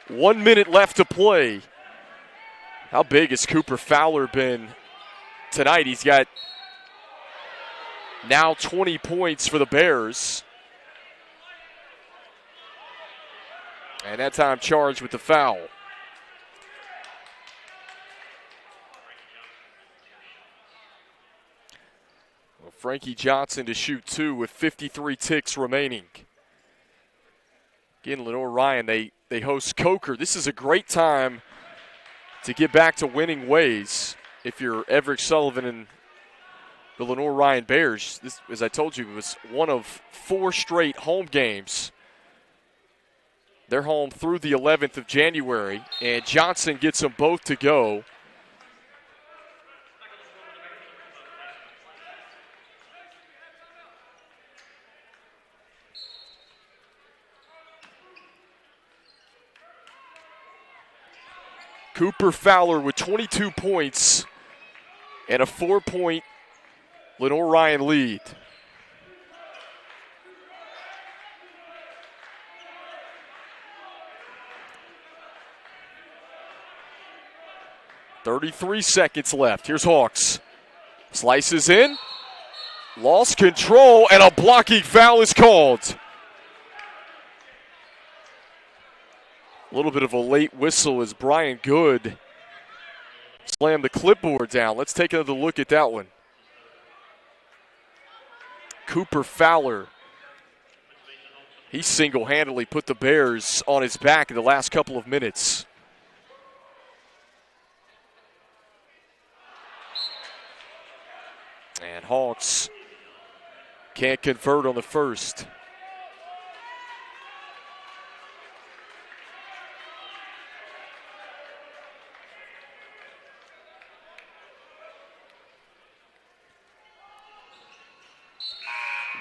1 minute left to play. How big has Cooper Fowler been tonight? He's got now 20 points for the Bears. And that time charged with the foul. Well, Frankie Johnson to shoot 2 with 53 ticks remaining. Again, Lenoir-Rhyne, they host Coker. This is a great time to get back to winning ways if you're Everett Sullivan and the Lenoir-Rhyne Bears. This, as I told you, was one of 4 straight home games. They're home through the 11th of January, and Johnson gets them both to go. Cooper Fowler with 22 points and a 4-point Lenoir-Rhyne lead. .33 seconds left. Here's Hawks. Slices in. Lost control, and a blocking foul is called. A little bit of a late whistle as Brian Good slammed the clipboard down. Let's take another look at that one. Cooper Fowler. He single-handedly put the Bears on his back in the last couple of minutes. And Hawks can't convert on the first.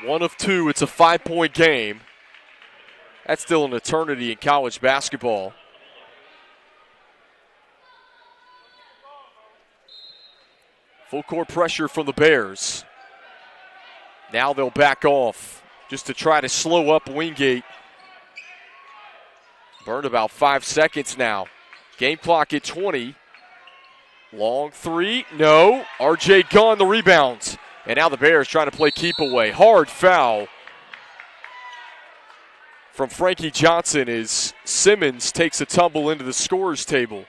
One of 2, it's a 5-point game. That's still an eternity in college basketball. Full court pressure from the Bears. Now they'll back off just to try to slow up Wingate. Burned about 5 seconds now. Game clock at 20. Long 3, no. RJ Gunn the rebound. And now the Bears trying to play keep away. Hard foul from Frankie Johnson as Simmons takes a tumble into the scorer's table.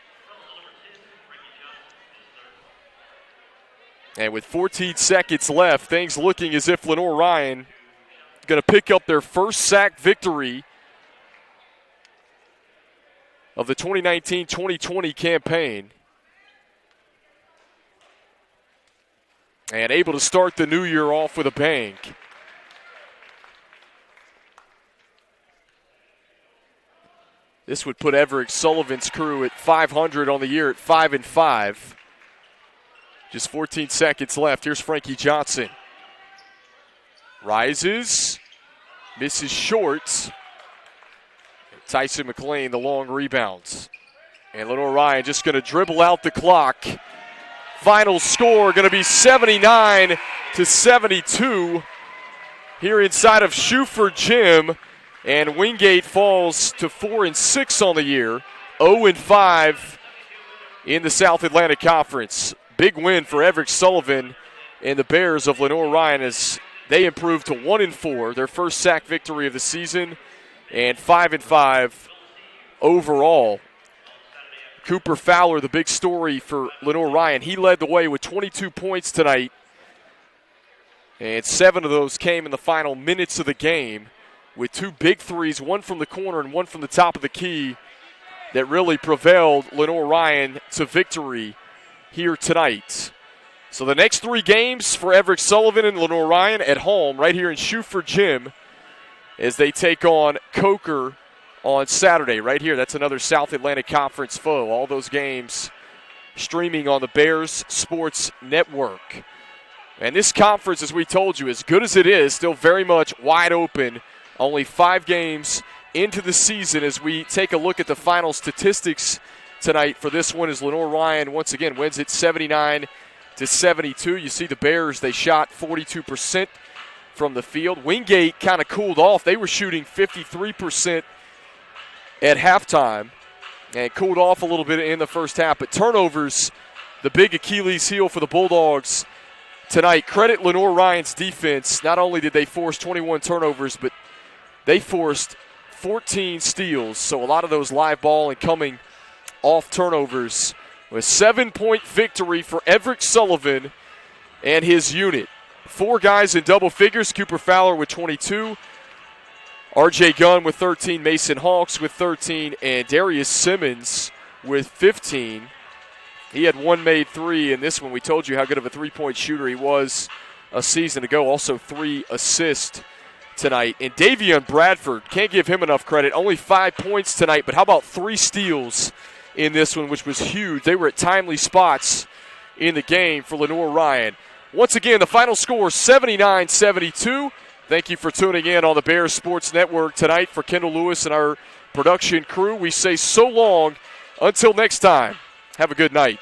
And with 14 seconds left, things looking as if Lenoir-Rhyne going to pick up their first sack victory of the 2019-2020 campaign. And able to start the new year off with a bang. This would put Everett Sullivan's crew at 500 on the year at 5-5. Just 14 seconds left. Here's Frankie Johnson. Rises. Misses short. Tyson McLean, the long rebounds. And Lenoir-Rhyne just going to dribble out the clock. Final score going to be 79-72 here inside of Schuford Gym. And Wingate falls to 4-6 on the year, 0-5 in the South Atlantic Conference. Big win for Everett Sullivan and the Bears of Lenoir-Rhyne as they improved to 1-4, their first sack victory of the season, and 5-5 overall. Cooper Fowler, the big story for Lenoir-Rhyne. He led the way with 22 points tonight And 7 of those came in the final minutes of the game with 2 big threes, one from the corner and one from the top of the key that really prevailed Lenoir-Rhyne to victory here tonight. So the next 3 games for Everett Sullivan and Lenoir-Rhyne at home right here in Schuford Gym as they take on Coker on Saturday right here. That's another South Atlantic Conference foe. All those games streaming on the Bears Sports Network. And this conference, as we told you, as good as it is, still very much wide open. Only 5 games into the season as we take a look at the final statistics tonight for this one as Lenoir-Rhyne once again wins it 79-72. You see the Bears, they shot 42% from the field. Wingate kind of cooled off. They were shooting 53% at halftime and cooled off a little bit in the first half. But turnovers, the big Achilles heel for the Bulldogs tonight. Credit Lenoir-Rhyne's defense. Not only did they force 21 turnovers, but they forced 14 steals. So a lot of those live ball and coming off turnovers. A 7-point victory for Everett Sullivan and his unit. 4 guys in double figures. Cooper Fowler with 22. R.J. Gunn with 13. Mason Hawks with 13. And Darius Simmons with 15. He had 1 made 3 in this one. We told you how good of a 3-point shooter he was a season ago. Also 3 assists tonight. And Davion Bradford, can't give him enough credit. Only 5 points tonight, but how about 3 steals in this one, which was huge. They were at timely spots in the game for Lenoir-Rhyne. Once again, the final score, 79-72. Thank you for tuning in on the Bears Sports Network tonight. For Kendall Lewis and our production crew, we say so long until next time. Have a good night.